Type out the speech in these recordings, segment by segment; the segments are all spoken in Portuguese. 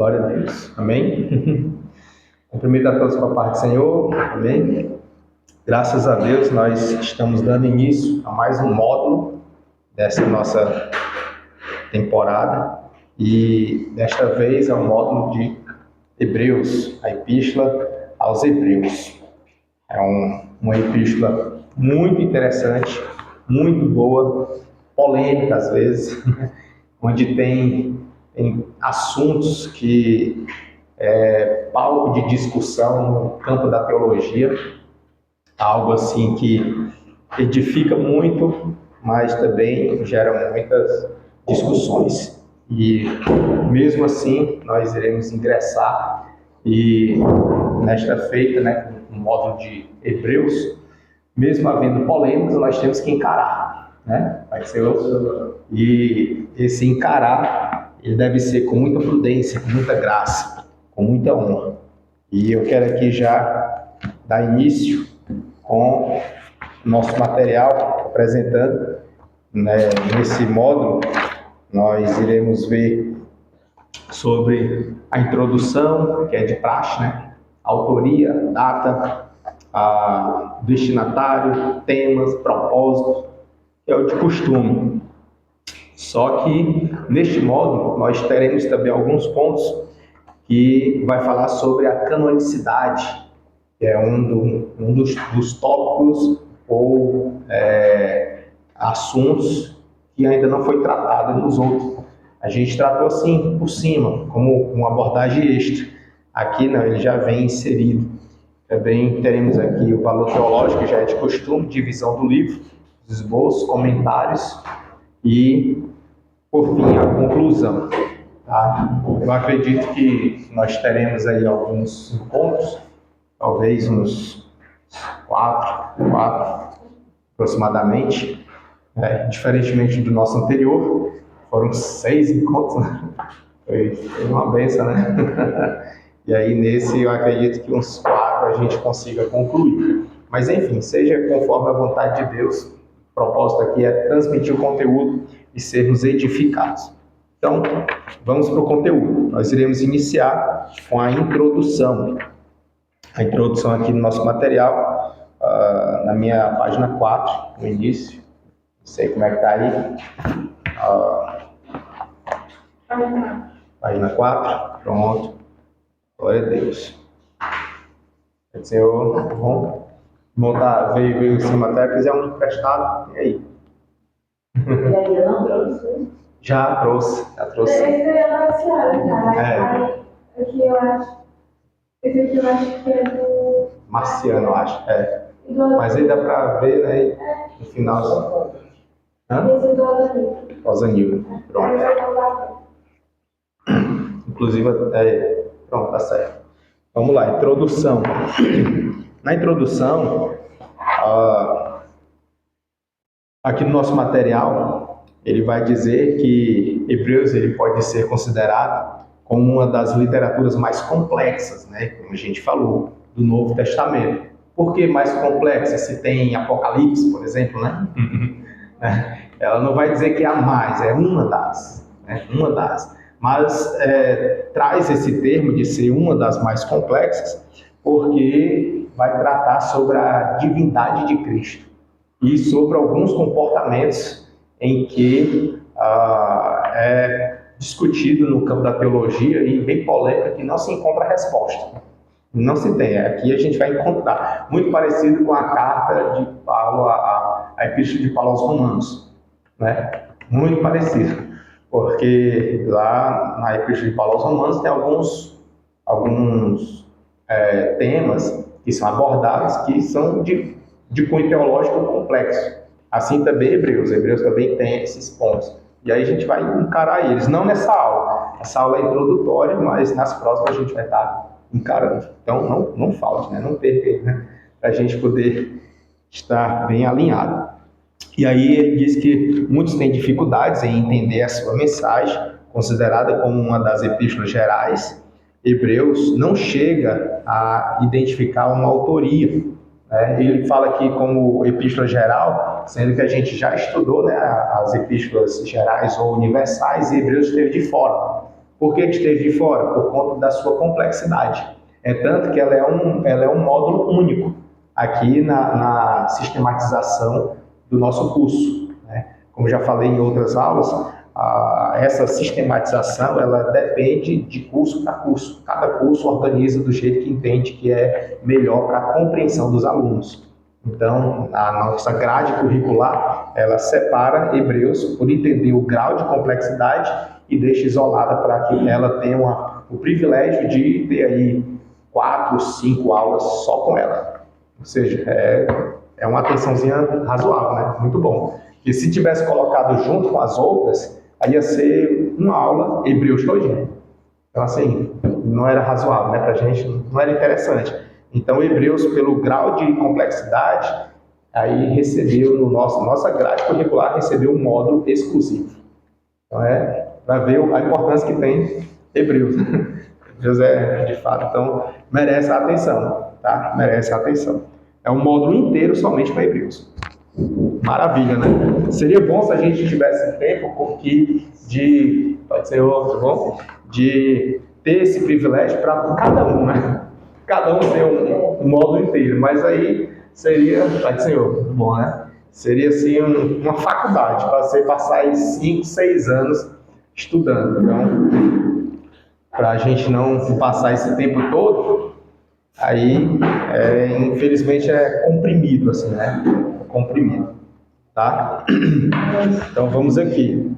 Glória a Deus. Amém? Cumprimento a todos com a paz do Senhor. Amém? Graças a Deus, nós estamos dando início a mais um módulo dessa nossa temporada. E desta vez é o módulo de Hebreus, a Epístola aos Hebreus. É uma epístola muito interessante, muito boa, polêmica às vezes, onde tem assuntos que é palco de discussão no campo da teologia, algo assim que edifica muito, mas também gera muitas discussões. E mesmo assim nós iremos ingressar e nesta feita, né, no módulo de Hebreus, mesmo havendo polêmicas, nós temos que encarar, né? Vai ser e esse encarar, ele deve ser com muita prudência, com muita graça, com muita honra. E eu quero aqui já dar início com o nosso material apresentando, né, nesse módulo. Nós iremos ver sobre a introdução, que é de praxe, né? Autoria, data, destinatário, temas, propósito, que é o de costume. Só que neste módulo nós teremos também alguns pontos que vai falar sobre a canonicidade, que é um dos tópicos ou assuntos que ainda não foi tratado nos outros. A gente tratou assim por cima, como uma abordagem extra. Aqui não, ele já vem inserido. Também teremos aqui o valor teológico, que já é de costume, divisão do livro, esboços, comentários e, por fim, a conclusão. Tá? Eu acredito que nós teremos aí alguns encontros, talvez uns quatro aproximadamente, diferentemente do nosso anterior, foram 6 encontros, né? Foi uma benção, né? E aí nesse eu acredito que uns 4 a gente consiga concluir. Mas enfim, seja conforme a vontade de Deus, o propósito aqui é transmitir o conteúdo e sermos edificados. Então, vamos para o conteúdo. Nós iremos iniciar com a introdução. A introdução aqui no nosso material, na minha página 4, no início. Não sei como é que está aí. Página 4, pronto. Glória a Deus. Senhor, tá bom? Veio em cima até, quiser um emprestado, e aí? E ainda não trouxe? Já trouxe. Esse é da senhora, cara. Aqui eu acho. Esse aqui eu acho que é do Marciano, eu acho. Mas aí dá pra ver, né? No final. Esse é do Ozanil. Ozanil, pronto. Inclusive, pronto, tá certo. Vamos lá, introdução. Na introdução, aqui no nosso material, ele vai dizer que Hebreus ele pode ser considerado como uma das literaturas mais complexas, né? Como a gente falou, do Novo Testamento. Por que mais complexa? Se tem Apocalipse, por exemplo, né? Ela não vai dizer que é a mais, é uma das, né? Uma das. Mas traz esse termo de ser uma das mais complexas, porque vai tratar sobre a divindade de Cristo e sobre alguns comportamentos em que é discutido no campo da teologia e bem polêmica que não se encontra resposta. Não se tem. Aqui a gente vai encontrar. Muito parecido com a carta de Paulo, a Epístola de Paulo aos Romanos, né? Muito parecido. Porque lá na Epístola de Paulo aos Romanos tem alguns temas que são abordados que são de cunho teológico complexo. Assim também Hebreus também tem esses pontos. E aí a gente vai encarar eles, não nessa aula. Essa aula é introdutória, mas nas próximas a gente vai estar encarando. Então não falte, né? Não perca, né? Para a gente poder estar bem alinhado. E aí ele diz que muitos têm dificuldades em entender a sua mensagem, considerada como uma das epístolas gerais. Hebreus não chega a identificar uma autoria, né? Ele fala aqui como epístola geral, sendo que a gente já estudou, né, as epístolas gerais ou universais, e Hebreus esteve de fora. Por que esteve de fora? Por conta da sua complexidade. É tanto que ela é um módulo único aqui na sistematização do nosso curso, né? Como já falei em outras aulas, essa sistematização ela depende de curso para curso. Cada curso organiza do jeito que entende que é melhor para a compreensão dos alunos. Então, a nossa grade curricular, ela separa Hebreus por entender o grau de complexidade e deixa isolada para que ela tenha o privilégio de ter aí 4, 5 aulas só com ela. Ou seja, é uma atençãozinha razoável, né? Muito bom. Porque se tivesse colocado junto com as outras, aí ia ser uma aula Hebreus todinho. Então, assim, não era razoável, né? Pra gente não era interessante. Então, Hebreus, pelo grau de complexidade, aí recebeu nossa grade curricular, recebeu um módulo exclusivo. Então, para ver a importância que tem Hebreus. José, de fato, então, merece a atenção, tá? Merece a atenção. É um módulo inteiro somente para Hebreus. Maravilha, né? Seria bom se a gente tivesse tempo pode ser outro, bom? De ter esse privilégio para cada um, né? Cada um ter um módulo inteiro, mas aí seria, pode ser outro, bom, né? Seria assim uma faculdade para você passar aí 5, 6 anos estudando, então, para a gente não passar esse tempo todo, aí infelizmente é comprimido, assim, né? Comprimido, tá? Então vamos aqui.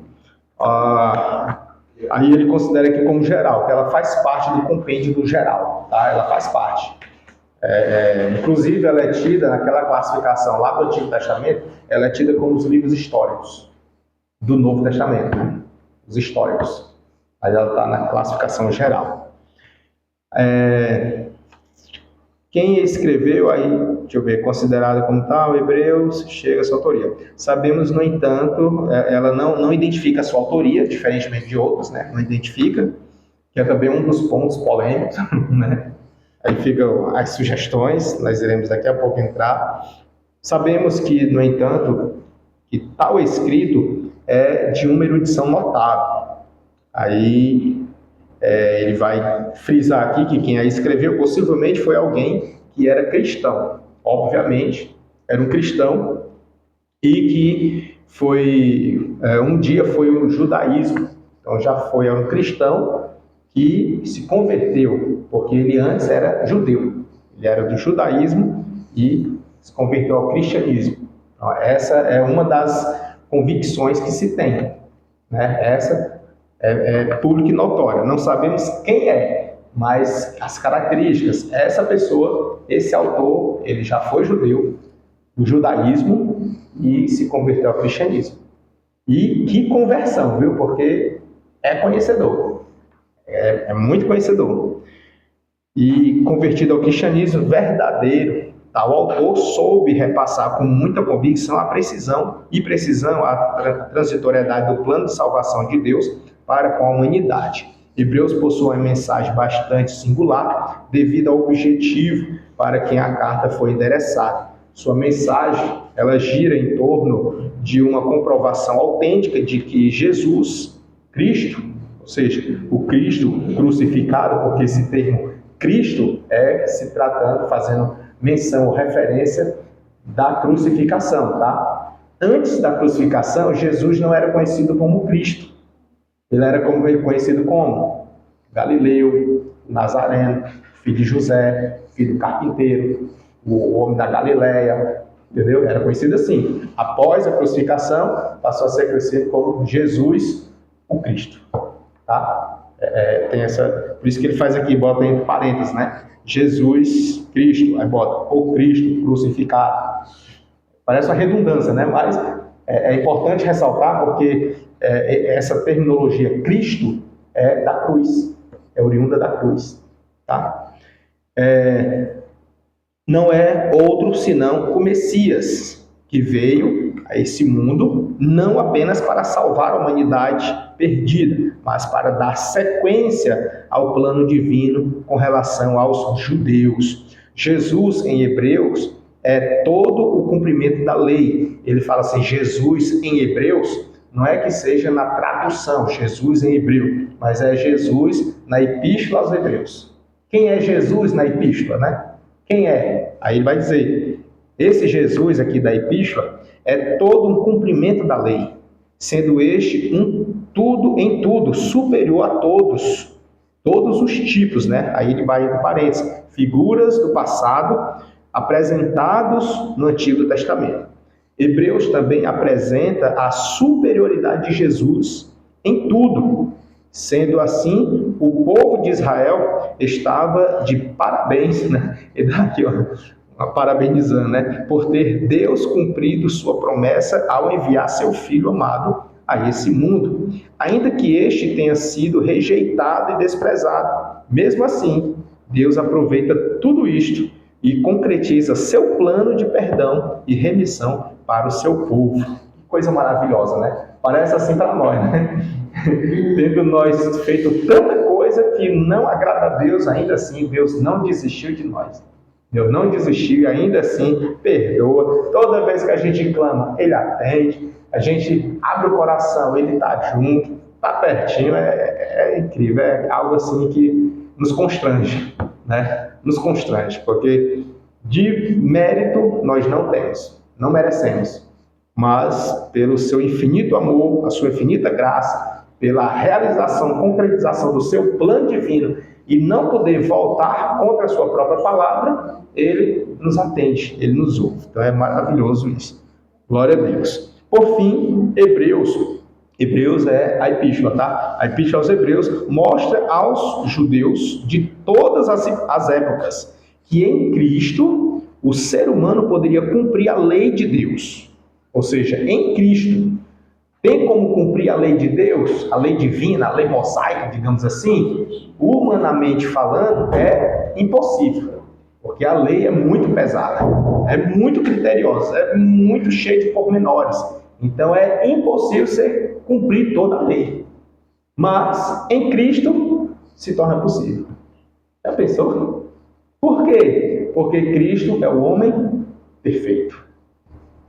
Aí ele considera aqui como geral, que ela faz parte do compêndio do geral, tá? Ela faz parte. Inclusive, ela é tida, naquela classificação lá do Antigo Testamento, ela é tida como os livros históricos do Novo Testamento, né? Os históricos. Aí ela está na classificação geral. Quem escreveu aí, deixa eu ver, considerada como tal, Hebreus, chega a sua autoria. Sabemos, no entanto, ela não identifica a sua autoria, diferentemente de outros, né? Não identifica, que é também um dos pontos polêmicos, né? Aí ficam as sugestões, nós iremos daqui a pouco entrar. Sabemos que, no entanto, que tal escrito é de uma erudição notável. Aí ele vai frisar aqui que quem a escreveu possivelmente foi alguém que era cristão. Obviamente, era um cristão e que um dia foi o judaísmo. Então já era um cristão que se converteu, porque ele antes era judeu. Ele era do judaísmo e se converteu ao cristianismo. Então, essa é uma das convicções que se tem, né? Essa é pública e notória. Não sabemos quem é, mas as características. Essa pessoa, esse autor, ele já foi judeu, do judaísmo, e se converteu ao cristianismo. E que conversão, viu? Porque é conhecedor. É muito conhecedor. E convertido ao cristianismo verdadeiro, tal autor soube repassar com muita convicção a precisão, a transitoriedade do plano de salvação de Deus para com a humanidade. Hebreus possui uma mensagem bastante singular devido ao objetivo para quem a carta foi endereçada. Sua mensagem, ela gira em torno de uma comprovação autêntica de que Jesus, Cristo, ou seja, o Cristo crucificado, porque esse termo Cristo se tratando, fazendo menção ou referência da crucificação, tá? Antes da crucificação, Jesus não era conhecido como Cristo. Ele era conhecido como Galileu, Nazareno, filho de José, filho do carpinteiro, o homem da Galileia, entendeu? Era conhecido assim. Após a crucificação, passou a ser conhecido como Jesus, o Cristo, tá? Tem por isso que ele faz aqui, bota entre parênteses, né? Jesus, Cristo, aí bota o Cristo crucificado. Parece uma redundância, né? Mas é importante ressaltar porque essa terminologia Cristo é da cruz, é oriunda da cruz, tá? Não é outro senão o Messias, que veio a esse mundo não apenas para salvar a humanidade perdida, mas para dar sequência ao plano divino com relação aos judeus. Jesus, em Hebreus, é todo o cumprimento da lei. Ele fala assim, Jesus, em Hebreus, não é que seja na tradução, Jesus em hebreu, mas é Jesus na Epístola aos Hebreus. Quem é Jesus na Epístola, né? Quem é? Aí ele vai dizer, esse Jesus aqui da Epístola é todo um cumprimento da lei, sendo este tudo em tudo, superior a todos os tipos, né? Aí ele vai entre parênteses, figuras do passado apresentados no Antigo Testamento. Hebreus também apresenta a superioridade de Jesus em tudo. Sendo assim, o povo de Israel estava de parabéns, né? E dá aqui uma parabenizando, né? Por ter Deus cumprido sua promessa ao enviar seu Filho amado a esse mundo, ainda que este tenha sido rejeitado e desprezado. Mesmo assim, Deus aproveita tudo isto e concretiza seu plano de perdão e remissão para o seu povo. Que coisa maravilhosa, né? Parece assim para nós, né? Tendo nós feito tanta coisa que não agrada a Deus, ainda assim Deus não desistiu de nós. Deus não desistiu e ainda assim perdoa. Toda vez que a gente clama, Ele atende. A gente abre o coração, Ele está junto, está pertinho. É incrível, é algo assim que nos constrange, né? Nos constrange, porque de mérito nós não temos, não merecemos. Mas pelo seu infinito amor, a sua infinita graça, pela realização, concretização do seu plano divino e não poder voltar contra a sua própria palavra, Ele nos atende, Ele nos ouve. Então é maravilhoso isso. Glória a Deus. Por fim, Hebreus. Hebreus é a epístola, tá? A epístola aos Hebreus mostra aos judeus de todas as épocas que em Cristo o ser humano poderia cumprir a lei de Deus. Ou seja, em Cristo, tem como cumprir a lei de Deus, a lei divina, a lei mosaica, digamos assim? Humanamente falando, é impossível, porque a lei é muito pesada, é muito criteriosa, é muito cheia de pormenores. Então é impossível você cumprir toda a lei. Mas em Cristo se torna possível. Já pensou? Por quê? Porque Cristo é o homem perfeito.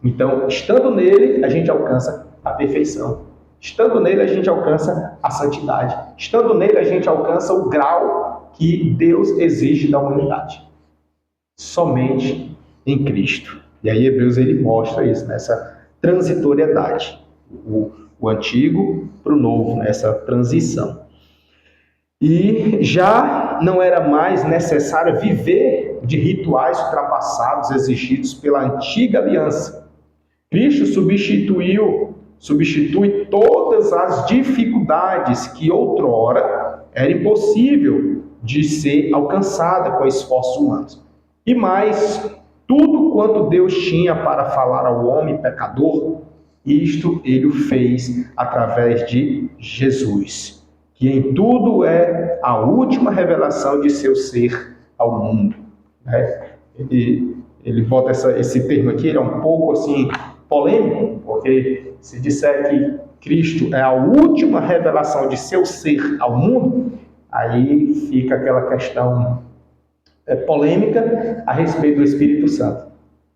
Então, estando nele, a gente alcança a perfeição. Estando nele, a gente alcança a santidade. Estando nele, a gente alcança o grau que Deus exige da humanidade. Somente em Cristo. E aí, Hebreus, ele mostra isso, nessa transitoriedade. O antigo para o novo, nessa transição. E já não era mais necessário viver de rituais ultrapassados exigidos pela antiga aliança. Cristo substitui todas as dificuldades que outrora era impossível de ser alcançada com esforços humanos. E mais, tudo quanto Deus tinha para falar ao homem pecador, isto Ele o fez através de Jesus, que em tudo é a última revelação de seu ser ao mundo. Ele bota esse termo aqui, ele é um pouco assim polêmico, porque se disser que Cristo é a última revelação de seu ser ao mundo, aí fica aquela questão polêmica a respeito do Espírito Santo,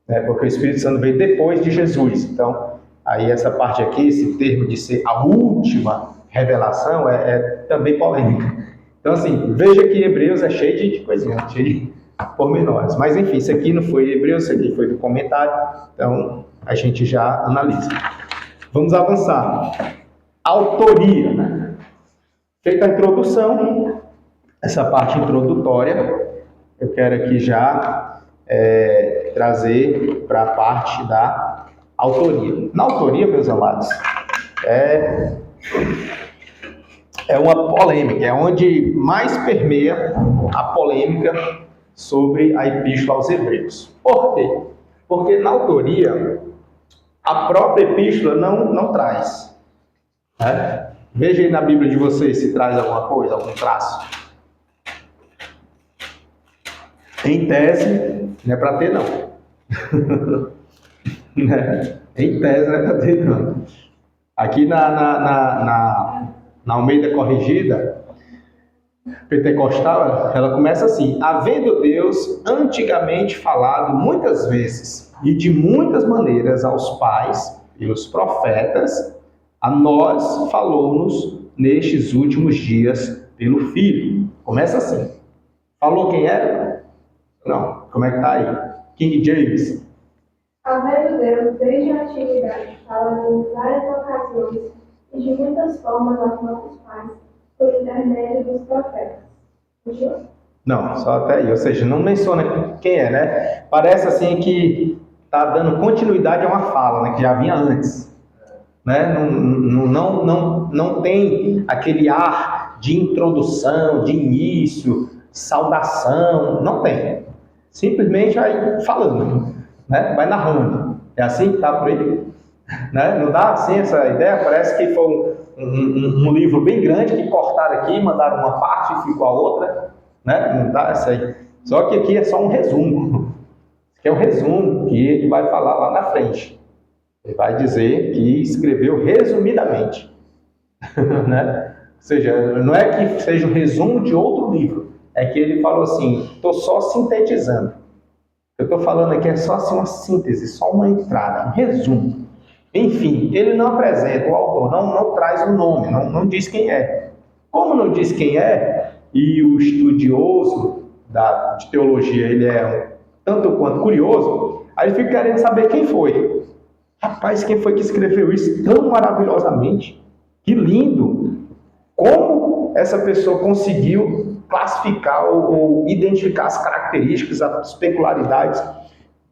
né? Porque o Espírito Santo veio depois de Jesus. Então, aí essa parte aqui, esse termo de ser a última revelação é também polêmica. Então, assim, veja que Hebreus é cheio de coisinhas, cheio de pormenores. Mas, enfim, isso aqui não foi Hebreus, isso aqui foi do comentário, então a gente já analisa. Vamos avançar. Autoria, né? Feita a introdução, essa parte introdutória, eu quero aqui já trazer para a parte da autoria. Na autoria, meus amados, é uma polêmica, é onde mais permeia a polêmica sobre a Epístola aos Hebreus. Por quê? Porque na autoria, a própria Epístola não traz. Né? Veja aí na Bíblia de vocês se traz alguma coisa, algum traço. Em tese, não é para ter não. Em tese não é para ter não. Aqui na Almeida Corrigida, pentecostal, ela começa assim: havendo Deus antigamente falado muitas vezes e de muitas maneiras aos pais e aos profetas, a nós falou-nos nestes últimos dias pelo Filho. Começa assim. Falou quem era? Não. Como é que está aí? King James. Havendo Deus, desde a antiguidade, falando em várias ocasiões e de muitas formas aos nossos pais, por intermédio dos profetas. Entendeu? Não, só até aí. Ou seja, não menciona quem é, né? Parece assim que está dando continuidade a uma fala, né? Que já vinha antes. Né? Não tem aquele ar de introdução, de início, saudação. Não tem. Simplesmente vai falando, né? Vai narrando. É assim que está por aí? Né? Não dá assim essa ideia? Parece que foi um livro bem grande que cortaram aqui, mandaram uma parte e ficou a outra. Né? Não dá essa aí. Só que aqui é só um resumo. Que é um resumo que ele vai falar lá na frente. Ele vai dizer que escreveu resumidamente. Né? Ou seja, não é que seja um resumo de outro livro. É que ele falou assim, estou só sintetizando. Eu estou falando aqui é só assim uma síntese, só uma entrada, um resumo. Enfim, ele não apresenta, o autor não traz o nome, não diz quem é. Como não diz quem é, e o estudioso de teologia, ele é tanto quanto curioso, aí ele fica querendo saber quem foi. Rapaz, quem foi que escreveu isso tão maravilhosamente? Que lindo! Como essa pessoa conseguiu classificar ou identificar as características, as peculiaridades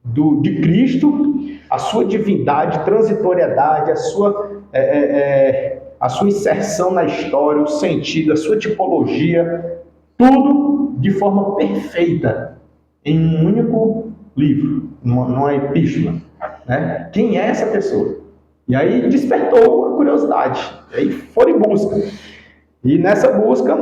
de Cristo, a sua divindade, transitoriedade, a sua inserção na história, o sentido, a sua tipologia, tudo de forma perfeita, em um único livro, numa epístola. Né? Quem é essa pessoa? E aí despertou a curiosidade, e aí foram em busca. E nessa busca,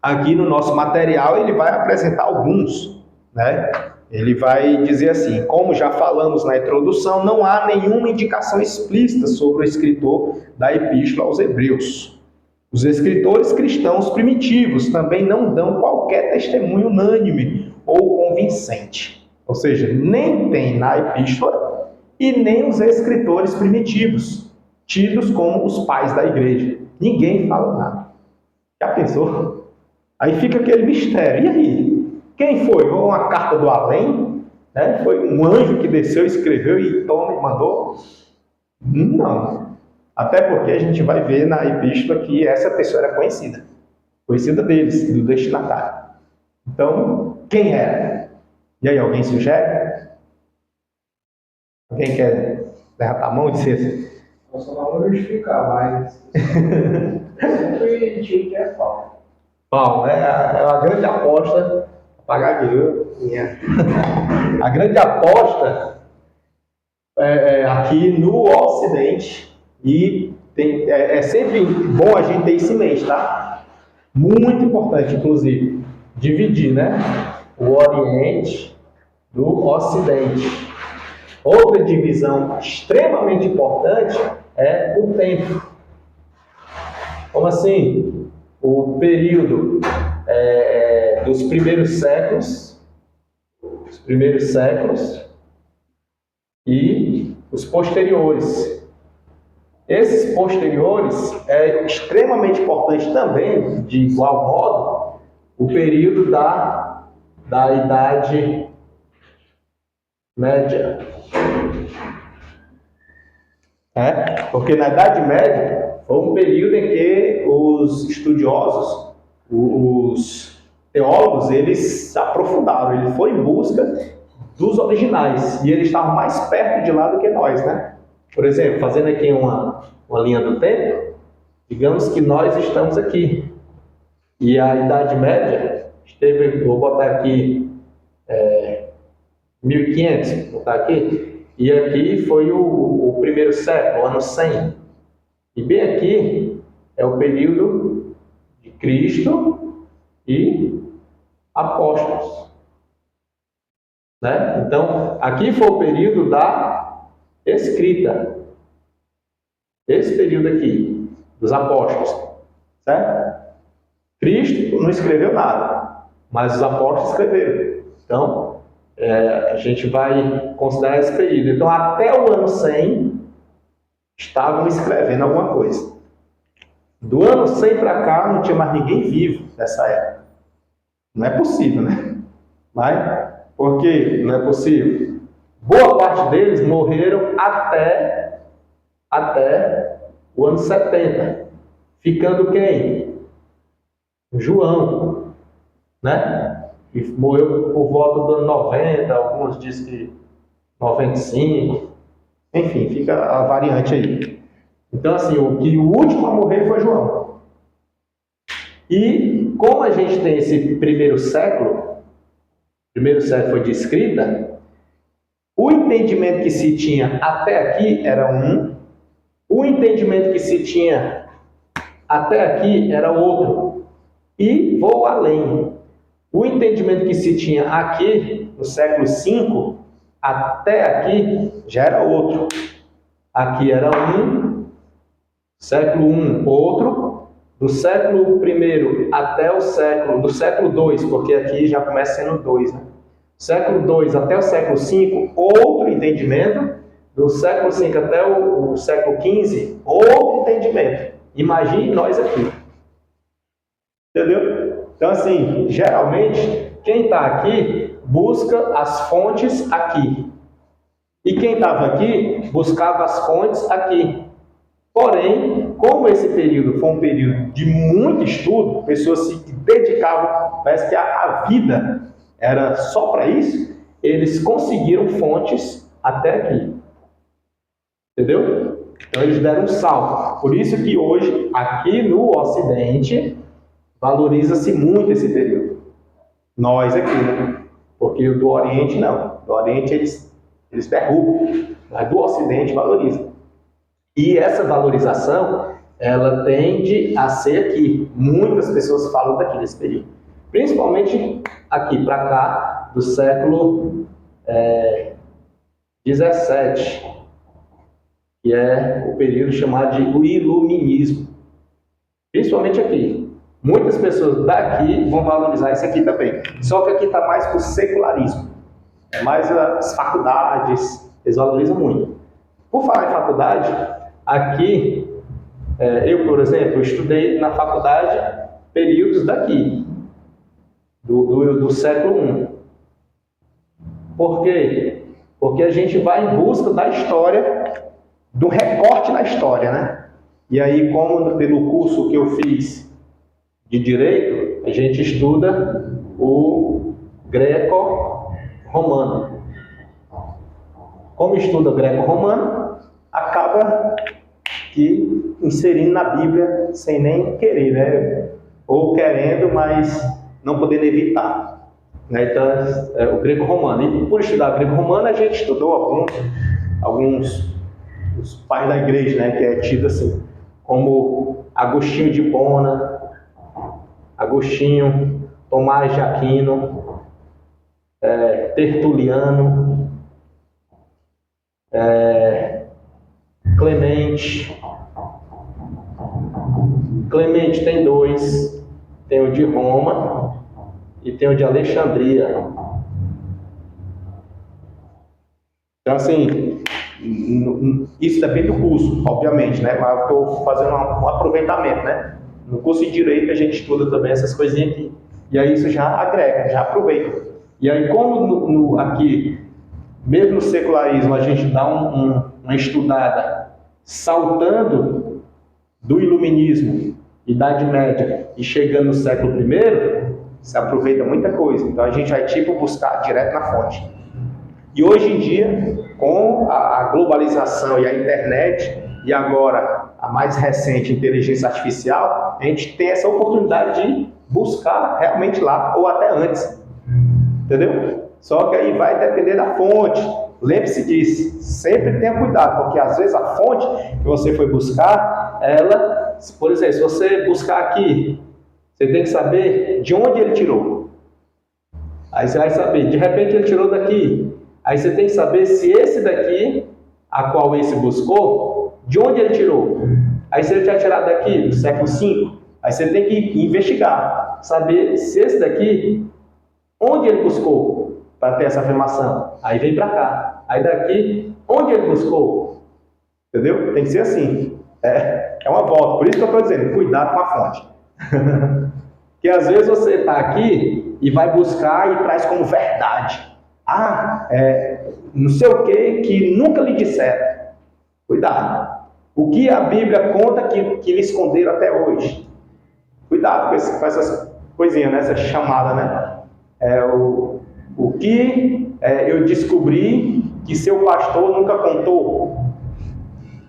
aqui no nosso material, ele vai apresentar alguns, né? Ele vai dizer assim, como já falamos na introdução, não há nenhuma indicação explícita sobre o escritor da Epístola aos Hebreus. Os escritores cristãos primitivos também não dão qualquer testemunho unânime ou convincente. Ou seja, nem tem na Epístola e nem os escritores primitivos, tidos como os pais da igreja. Ninguém fala nada. Já pensou? Aí fica aquele mistério. E aí? Quem foi? Ou uma carta do além? Né? Foi um anjo que desceu, escreveu e mandou? Não. Até porque a gente vai ver na epístola que essa pessoa era conhecida. Conhecida deles, do destinatário. Então, quem era? E aí, alguém sugere? Alguém quer levantar a mão e dizer assim? Eu só não vou justificar, mas sempre digo que é Paulo. Paulo, é a grande aposta. Pagar dinheiro. A grande aposta aqui no Ocidente, e é sempre bom a gente ter isso em mente, tá? Muito importante, inclusive, dividir, né? O Oriente do Ocidente. Outra divisão extremamente importante é o tempo. Como assim? O período dos primeiros séculos e os posteriores. Esses posteriores é extremamente importante também, de igual modo, o período da Idade Média. Porque na Idade Média foi um período em que os estudiosos, os teólogos, eles se aprofundaram, eles foram em busca dos originais, e eles estavam mais perto de lá do que nós, né? Por exemplo, fazendo aqui uma linha do tempo, digamos que nós estamos aqui, e a Idade Média esteve, vou botar aqui 1500, vou botar aqui, e aqui foi o primeiro século, o ano 100. E bem aqui é o período de Cristo e apóstolos. Né? Então, aqui foi o período da escrita. Esse período aqui, dos apóstolos. Certo? Cristo não escreveu nada, mas os apóstolos escreveram. Então, a gente vai considerar esse período. Então, até o ano 100, estavam escrevendo alguma coisa. Do ano 100 para cá, não tinha mais ninguém vivo nessa época. Não é possível, né? Mas, por que não é possível? Boa parte deles morreram até o ano 70. Ficando quem? João, né? E morreu por volta do ano 90, alguns dizem que 95. Enfim, fica a variante aí. Então, assim, o último a morrer foi João. E como a gente tem esse primeiro século foi de escrita, o entendimento que se tinha até aqui era um, o entendimento que se tinha até aqui era outro. E vou além. O entendimento que se tinha aqui, no século V, até aqui, já era outro. Aqui era um, século I, outro. Do século I até o século, do século II, porque aqui já começa sendo 2, né? Século II até o século V, outro entendimento. Do século V até o século XV, outro entendimento. Imagine nós aqui. Entendeu? Então, assim, geralmente, quem está aqui busca as fontes aqui. E quem estava aqui buscava as fontes aqui. Porém, como esse período foi um período de muito estudo, pessoas se dedicavam, parece que a vida era só para isso, eles conseguiram fontes até aqui. Entendeu? Então eles deram um salto. Por isso que hoje, aqui no Ocidente, valoriza-se muito esse período. Nós aqui, né? Porque o do Oriente não. Do Oriente eles derrubam, mas do Ocidente valoriza. E essa valorização, ela tende a ser aqui. Muitas pessoas falam daqui nesse período. Principalmente aqui para cá, do século XVII, que é o período chamado de Iluminismo. Principalmente aqui. Muitas pessoas daqui vão valorizar isso aqui também. Só que aqui está mais para o secularismo. É mais as faculdades, eles valorizam muito. Por falar em faculdade, aqui, eu, por exemplo, estudei na faculdade períodos daqui, do século I. Por quê? Porque a gente vai em busca da história, do recorte na história, né? E aí, como pelo curso que eu fiz de Direito, a gente estuda o greco-romano. Como estuda o greco-romano, acaba que inserindo na Bíblia sem nem querer, né? Ou querendo, mas não podendo evitar. Né? Então, o greco-romano. E por estudar greco-romano, a gente estudou alguns os pais da igreja, né? Que é tido assim, como Agostinho de Hipona, Agostinho, Tomás de Aquino, Tertuliano, Clemente. Clemente tem dois, tem o de Roma e tem o de Alexandria. Então, assim, isso depende do curso, obviamente, né? Mas eu estou fazendo um aproveitamento, né? No curso de Direito a gente estuda também essas coisinhas aqui. E aí isso já agrega, já aproveita. E aí, como aqui, mesmo no secularismo, a gente dá uma estudada saltando do Iluminismo, Idade Média, e chegando no século I, se aproveita muita coisa. Então a gente vai tipo buscar direto na fonte. E hoje em dia, com a globalização e a internet, e agora a mais recente inteligência artificial, a gente tem essa oportunidade de buscar realmente lá, ou até antes. Entendeu? Só que aí vai depender da fonte. Lembre-se disso, sempre tenha cuidado, porque às vezes a fonte que você foi buscar, ela, por exemplo, se você buscar aqui, você tem que saber de onde ele tirou. Aí você vai saber, de repente ele tirou daqui. Aí você tem que saber se esse daqui, a qual esse buscou, de onde ele tirou. Aí se ele tinha tirado daqui, do século V, aí você tem que investigar, saber se esse daqui, onde ele buscou para ter essa afirmação. Aí vem para cá. Aí daqui, onde ele buscou? Entendeu? Tem que ser assim. É uma volta. Por isso que eu estou dizendo, cuidado com a fonte. Que às vezes você está aqui e vai buscar e traz como verdade. Não sei o que nunca lhe disseram. Cuidado. O que a Bíblia conta que lhe esconderam até hoje. Cuidado com essas coisinhas, né? Essa chamada, né? O que eu descobri que seu pastor nunca contou.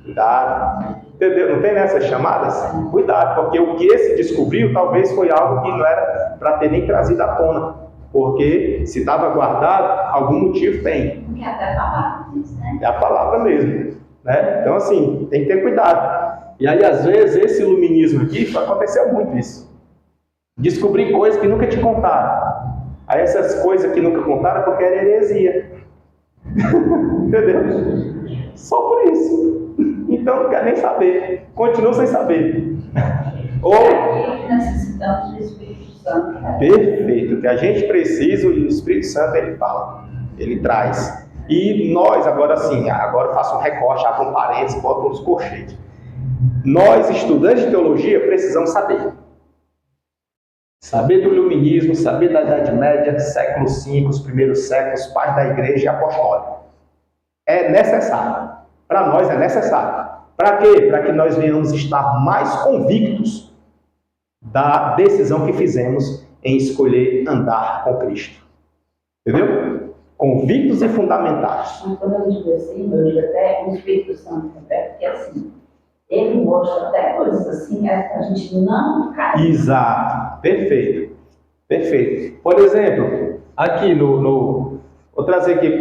Cuidado. Entendeu? Não tem nessas chamadas? Cuidado, porque o que esse descobriu talvez foi algo que não era para ter nem trazido à tona. Porque se estava guardado, algum motivo tem. Porque até a palavra diz, né? É a palavra mesmo. Né? Então, assim, tem que ter cuidado. E aí, às vezes, esse iluminismo aqui, aconteceu muito isso. Descobrir coisas que nunca te contaram. Aí essas coisas que nunca contaram é porque era heresia. Entendeu? Só por isso. Então não quer nem saber. Continua sem saber. Ou Aqui necessitamos do Espírito Santo. Né? perfeito, o que a gente precisa, o Espírito Santo ele fala, ele traz. E nós, agora sim, agora eu faço um recorte, abro um parênteses, boto uns colchetes. Nós, estudantes de teologia, precisamos saber. Saber do iluminismo, saber da Idade Média, século V, os primeiros séculos, pais da igreja e apostólica. É necessário. Para nós é necessário. Para quê? Para que nós venhamos estar mais convictos da decisão que fizemos em escolher andar com Cristo. Entendeu? Convictos e fundamentados. Mas quando eu digo assim, eu digo até o Espírito Santo também, porque assim, ele mostra até coisas assim, a gente não cai. Exato. Perfeito. Perfeito. Por exemplo, aqui vou trazer aqui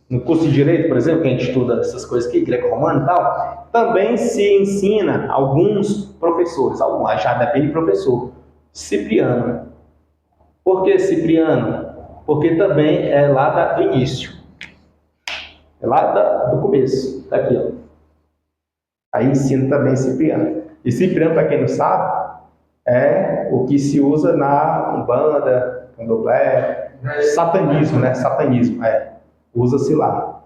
no curso de Direito, por exemplo, que a gente estuda essas coisas aqui, greco-romano e tal, também se ensina alguns professores, já depende do professor, Cipriano. Por que Cipriano? Porque também é lá do início. É lá do começo, daqui, ó. Aí ensina também Cipriano. E Cipriano, para quem não sabe, é o que se usa na Umbanda, Candomblé, satanismo, né? Satanismo, usa-se lá.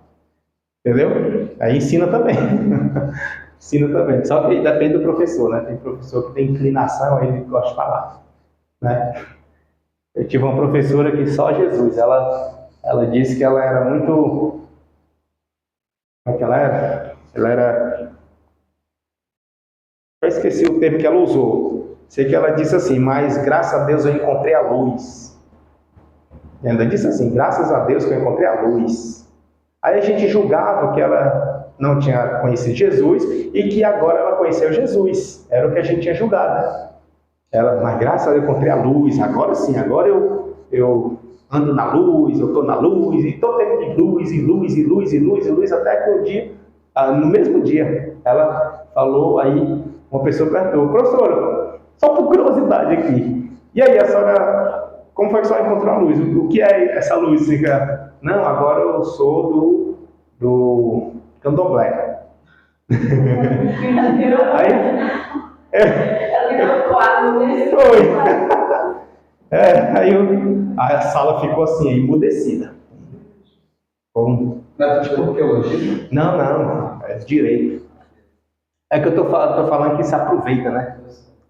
Entendeu? Aí ensina também. Ensina também. Só que depende do professor, né? Tem professor que tem inclinação, aí ele gosta de falar. Né? Eu tive uma professora que só Jesus. Ela disse que ela era muito... Como é que ela era? Ela era... Eu esqueci o termo que ela usou. Sei que ela disse assim, mas graças a Deus eu encontrei a luz. E ainda disse assim, graças a Deus que eu encontrei a luz. Aí a gente julgava que ela não tinha conhecido Jesus e que agora ela conheceu Jesus. Era o que a gente tinha julgado, né? Mas graças a Deus eu encontrei a luz, agora sim, agora eu ando na luz, eu estou na luz, e estou tendo de luz, e luz, e luz, e luz, e luz, até que um dia, no mesmo dia, ela falou aí, uma pessoa perguntou, professora, só por curiosidade aqui, e aí a senhora, como foi que a senhora encontrou a luz? O que é essa luz? Não, agora eu sou do Candomblé. Ela virou quadro nesse. Foi. Aí a sala ficou assim, emudecida. Como? Não é tipo teologia? Não, é direito. É que eu tô falando que se aproveita, né?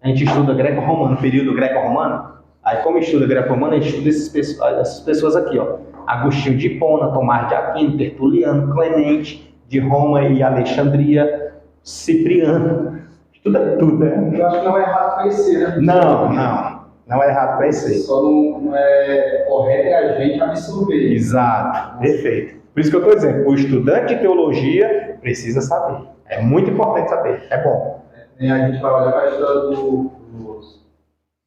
A gente estuda greco-romano, período greco-romano. Aí como estuda greco-romano, a gente estuda essas pessoas aqui, ó. Agostinho de Hipona, Tomás de Aquino, Tertuliano, Clemente, de Roma e Alexandria, Cipriano. Estuda tudo, né? Eu acho que não é errado conhecer, né? Não é errado conhecer. Só não é correto a gente absorver. Exato, perfeito. Por isso que eu estou dizendo, o estudante de teologia precisa saber. É muito importante saber, é bom. E a gente vai olhar para a história dos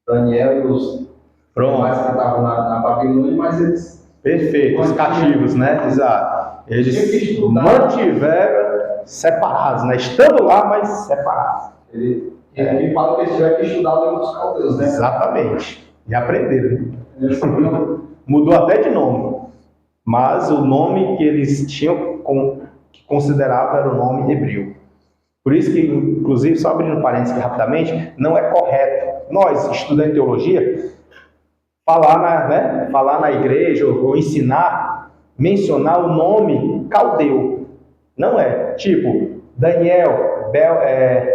Daniel e os demais que estavam na Babilônia, mas eles... Perfeito, os cativos, né? Exato. Eles mantiveram separados, né? Estando lá, mas separados. Ele fala que eles tiveram que estudar o livro dos caldeus, né? Exatamente. E aprenderam. Eles Mudou até de nome. Mas o nome que eles tinham, que consideravam, era o nome hebreu. Por isso que, inclusive, só abrindo parênteses aqui rapidamente, não é correto nós, estudantes de teologia, falar na igreja ou ensinar, mencionar o nome caldeu. Não é. Tipo, Daniel,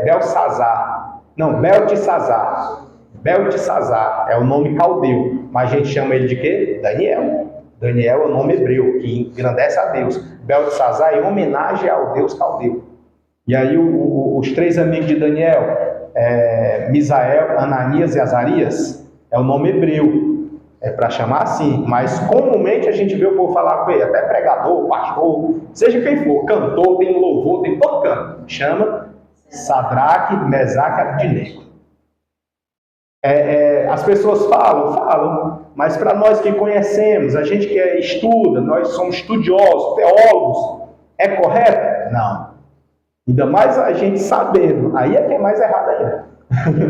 Belsazar. Não, Beltesazar. Beltesazar é o nome caldeu, mas a gente chama ele de quê? Daniel. Daniel é o nome hebreu, que engrandece a Deus. Beltesazar é em homenagem ao Deus caldeu. E aí os três amigos de Daniel, Misael, Ananias e Azarias, é o nome hebreu, é para chamar assim, mas comumente a gente vê o povo falar com ele, até pregador, pastor, seja quem for, cantor, tem louvor, tem todo canto, chama Sadraque, Mesaque e Abednego. As pessoas falam, mas para nós que conhecemos, a gente que estuda, nós somos estudiosos, teólogos, é correto? Não. Ainda mais a gente sabendo, aí é que é mais errado ainda,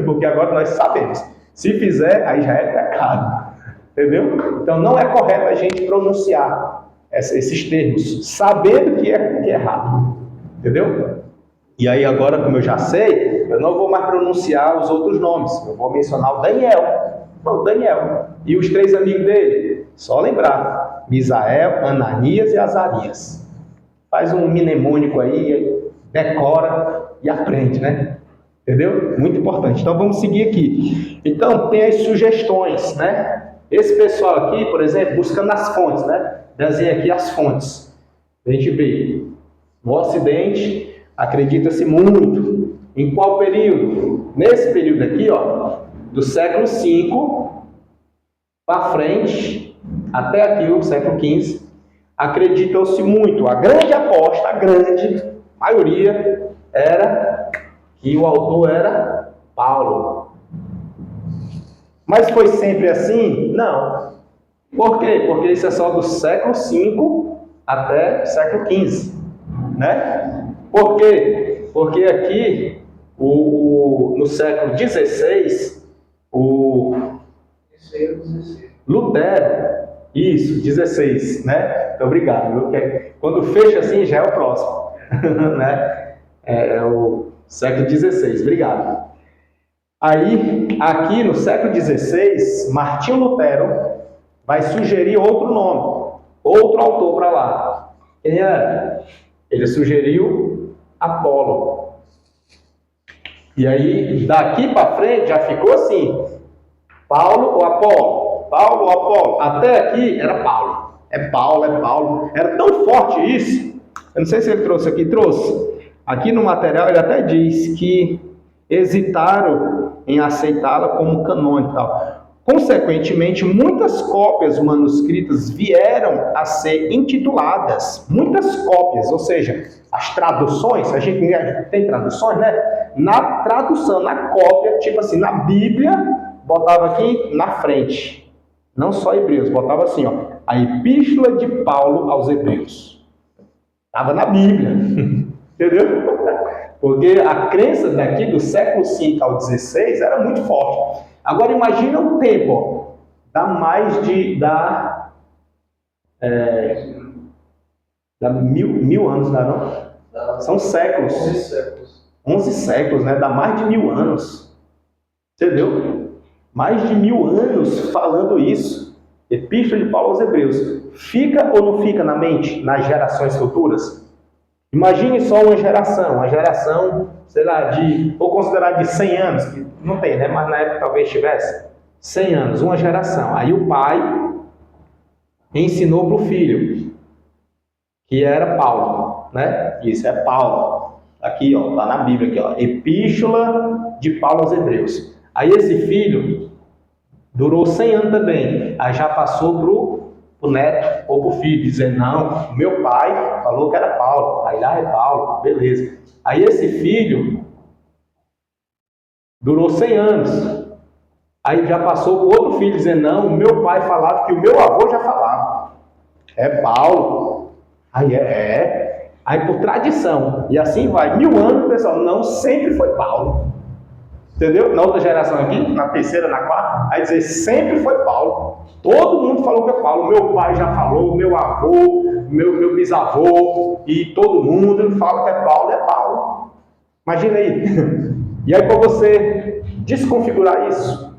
porque agora nós sabemos, se fizer, aí já é pecado, entendeu? Então não é correto a gente pronunciar esses termos, sabendo que é errado, entendeu? E aí agora, como eu já sei, eu não vou mais pronunciar os outros nomes, eu vou mencionar o Daniel. Bom, Daniel. E os três amigos dele? Só lembrar, Misael, Ananias e Azarias. Faz um mnemônico aí, decora e aprende, né? Entendeu? Muito importante. Então vamos seguir aqui. Então tem as sugestões, né? Esse pessoal aqui, por exemplo, buscando as fontes, né? Desenha aqui as fontes. A gente vê. No Ocidente, acredita-se muito. Em qual período? Nesse período aqui, ó, do século V para frente, até aqui, o século XV, acreditou-se muito. A grande aposta, a grande maioria, era que o autor era Paulo. Mas foi sempre assim? Não. Por quê? Porque isso é só do século V até o século XV. Né? Por quê? Porque aqui, no século XVI, Lutero, isso, 16, né? Obrigado. Quando fecha assim, já é o próximo. Né? É o século XVI, obrigado. Aí, aqui no século XVI, Martinho Lutero vai sugerir outro nome, outro autor para lá. Quem era? Ele sugeriu Apolo. E aí, daqui para frente, já ficou assim, Paulo ou Apolo? Paulo ou Apolo? Até aqui era Paulo. É Paulo. Era tão forte isso, eu não sei se ele trouxe. Aqui no material ele até diz que hesitaram em aceitá-la como canônica e tal. Consequentemente, muitas cópias manuscritas vieram a ser intituladas. Muitas cópias, ou seja, as traduções, a gente tem traduções, né? Na tradução, na cópia, tipo assim, na Bíblia, botava aqui na frente. Não só Hebreus, botava assim, ó, a Epístola de Paulo aos Hebreus. Estava na Bíblia, entendeu? Porque a crença daqui do século V ao XVI era muito forte. Agora imagina o tempo, ó, dá mais de mil anos, não é não? São séculos. 11 séculos, né? Dá mais de 1000 anos. Entendeu? Mais de 1000 anos falando isso. Epístola de Paulo aos Hebreus. Fica ou não fica na mente, nas gerações futuras? Imagine só uma geração, sei lá, vou considerar de 100 anos, que não tem, né? Mas na época talvez tivesse 100 anos, uma geração. Aí o pai ensinou para o filho, que era Paulo, né? Isso é Paulo. Aqui, ó, tá na Bíblia, aqui, ó, Epístola de Paulo aos Hebreus. Aí esse filho durou 100 anos também. Aí já passou pro neto ou pro filho, dizendo, não, meu pai falou que era Paulo. Aí lá é Paulo, beleza. Aí esse filho durou 100 anos. Aí já passou pro outro filho, dizendo, não, meu pai falava que o meu avô já falava. É Paulo. Aí Aí por tradição. E assim vai. 1000 anos, pessoal, não sempre foi Paulo. Entendeu? Na outra geração aqui, na terceira, na quarta, aí dizer, sempre foi Paulo. Todo mundo falou que é Paulo. Meu pai já falou, meu avô, meu bisavô, e todo mundo fala que é Paulo. Imagina aí. E aí, para você desconfigurar isso,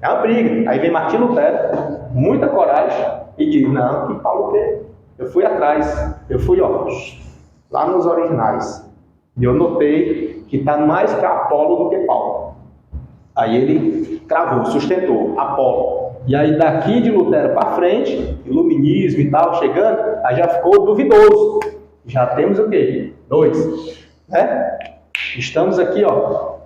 é uma briga. Aí vem Martinho Lutero, muita coragem, e diz, não, que Paulo o quê? Eu fui atrás, eu fui, ó, lá nos originais. E eu notei que está mais para Apolo do que Paulo. Aí ele cravou, sustentou, Apolo. E aí daqui de Lutero para frente, iluminismo e tal, chegando, aí já ficou duvidoso. Já temos o quê? 2. Né? Estamos aqui, ó,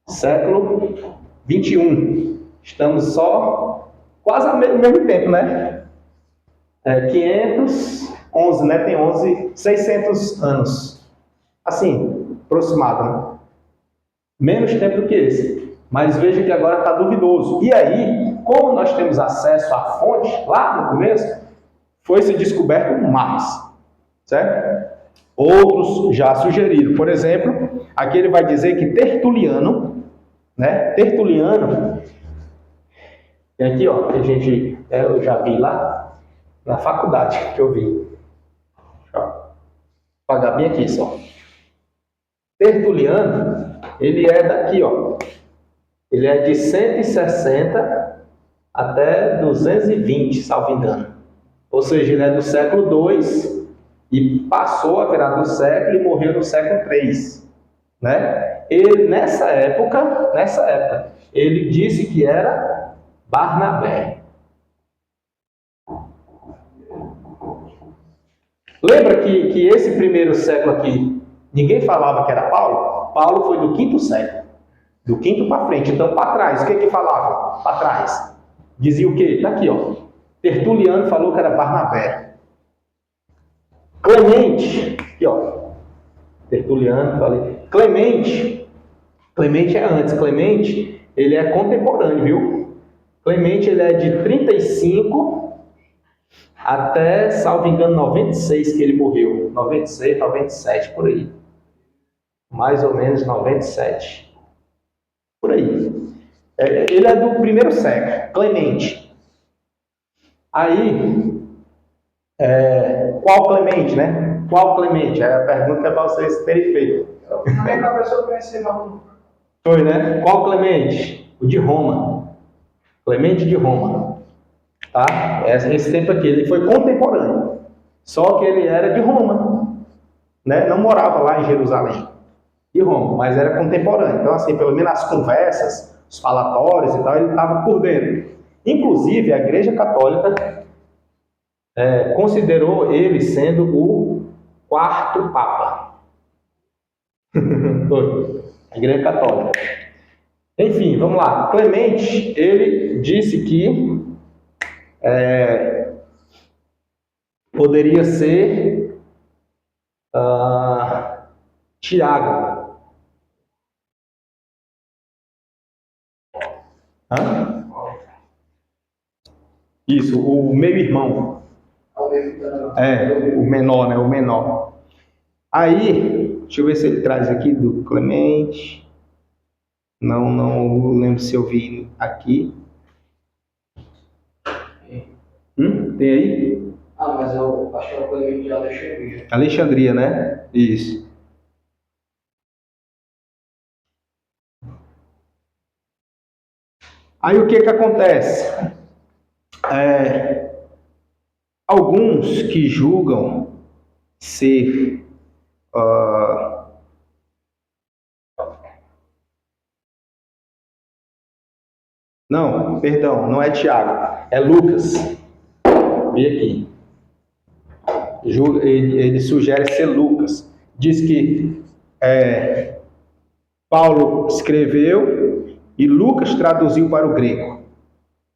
século 21. Estamos só quase ao mesmo tempo, né? 511, né? Tem 600 anos. Assim, aproximado, né? Menos tempo do que esse. Mas veja que agora está duvidoso. E aí, como nós temos acesso à fonte, lá no começo, foi se descoberto mais. Certo? Outros já sugeriram. Por exemplo, aqui ele vai dizer que Tertuliano, né? Tertuliano, e aqui, ó, que eu já vi lá na faculdade que eu vi. Deixa eu apagar bem aqui só. Tertuliano, ele é daqui, ó. Ele é de 160 até 220, salvo engano. Ou seja, ele é do século II e passou a virar do século e morreu no século III, né? Ele nessa época, ele disse que era Barnabé. Lembra que esse primeiro século aqui, ninguém falava que era Paulo? Paulo foi do 5º século. Do 5º para frente. Então, para trás, o que falava? Para trás. Dizia o quê? Está aqui, ó. Tertuliano falou que era Barnabé. Clemente, aqui, ó. Tertuliano, falei. Clemente é antes. Clemente, ele é contemporâneo, viu? Clemente, ele é de 35 até, salvo engano, 96 que ele morreu. 96, 97, por aí. Mais ou menos 97. Por aí. Ele é do 1º século, Clemente. Aí, qual Clemente, né? Qual Clemente? É a pergunta que é para vocês terem feito. Na minha cabeça eu pensei não. Foi, né? Qual Clemente? O de Roma. Clemente de Roma. Tá? Esse tempo aqui, ele foi contemporâneo. Só que ele era de Roma. Né? Não morava lá em Jerusalém. De Roma, mas era contemporâneo. Então, assim, pelo menos as conversas, os falatórios e tal, ele estava por dentro. Inclusive, a Igreja Católica considerou ele sendo o 4º Papa. Foi. A Igreja Católica. Enfim, vamos lá. Clemente, ele disse que poderia ser Tiago. Hã? Isso, o meio-irmão. O menor, né? O menor. Aí, deixa eu ver se ele traz aqui do Clemente. Não lembro se eu vi aqui. Tem aí? Mas eu acho que é o Clemente de Alexandria. Alexandria, né? Isso. Aí o que acontece? Alguns que julgam ser não, perdão, não é Tiago, é Lucas. Vê aqui. Ele sugere ser Lucas. Diz que Paulo escreveu e Lucas traduziu para o grego.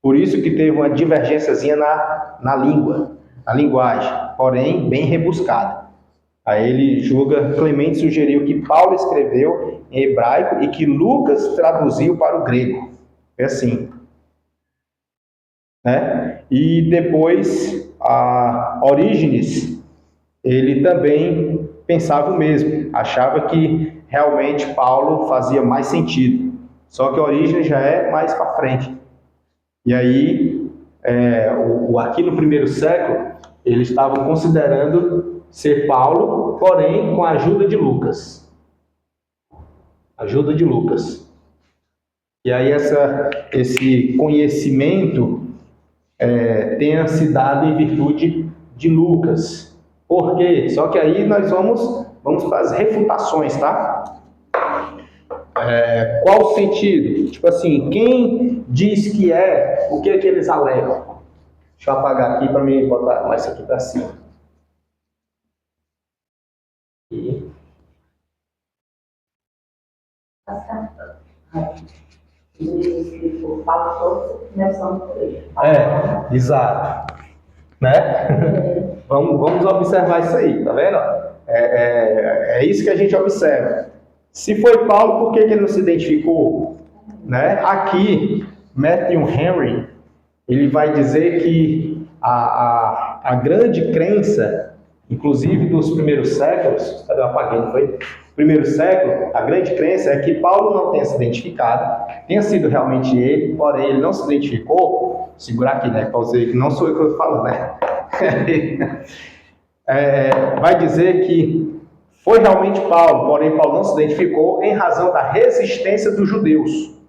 Por isso que teve uma divergênciazinha na língua, na linguagem, porém bem rebuscada. Aí ele julga, Clemente sugeriu que Paulo escreveu em hebraico e que Lucas traduziu para o grego. É assim. Né? E depois, Orígenes, ele também pensava o mesmo. Achava que realmente Paulo fazia mais sentido. Só que Orígenes já é mais para frente. E aí, aqui no 1º século, eles estavam considerando ser Paulo, porém com a ajuda de Lucas. Ajuda de Lucas. E aí esse conhecimento tenha se dado em virtude de Lucas. Por quê? Só que aí nós vamos vamos para as refutações, tá? Qual o sentido? Tipo assim, quem diz que é, o que é que eles alegam? Deixa eu apagar aqui para me botar mais isso aqui para cima. E... Exato. Né? Vamos observar isso aí, tá vendo? É isso que a gente observa. Se foi Paulo, por que ele não se identificou? Né? Aqui, Matthew Henry, ele vai dizer que a grande crença, inclusive dos primeiros séculos, cadê eu apaguei, não foi? Primeiro século, a grande crença é que Paulo não tenha se identificado, tenha sido realmente ele, porém ele não se identificou, segurar aqui, né, para dizer que não sou eu que estou falando, né? Vai dizer que foi realmente Paulo, porém Paulo não se identificou em razão da resistência dos judeus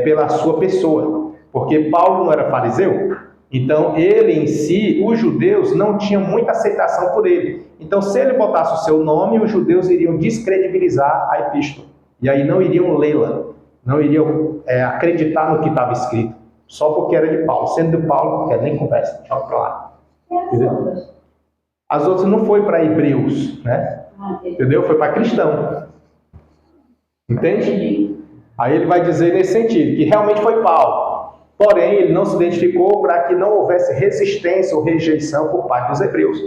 pela sua pessoa, porque Paulo não era fariseu, então ele em si, os judeus não tinham muita aceitação por ele. Então, se ele botasse o seu nome, os judeus iriam descredibilizar a epístola. E aí não iriam lê-la, não iriam acreditar no que estava escrito, só porque era de Paulo. Sendo de Paulo, nem conversa, joga para lá. Entendeu? As outras não foi para hebreus, né? Entendeu? Foi para cristão. Entende? Aí ele vai dizer nesse sentido, que realmente foi Paulo. Porém, ele não se identificou para que não houvesse resistência ou rejeição por parte dos hebreus.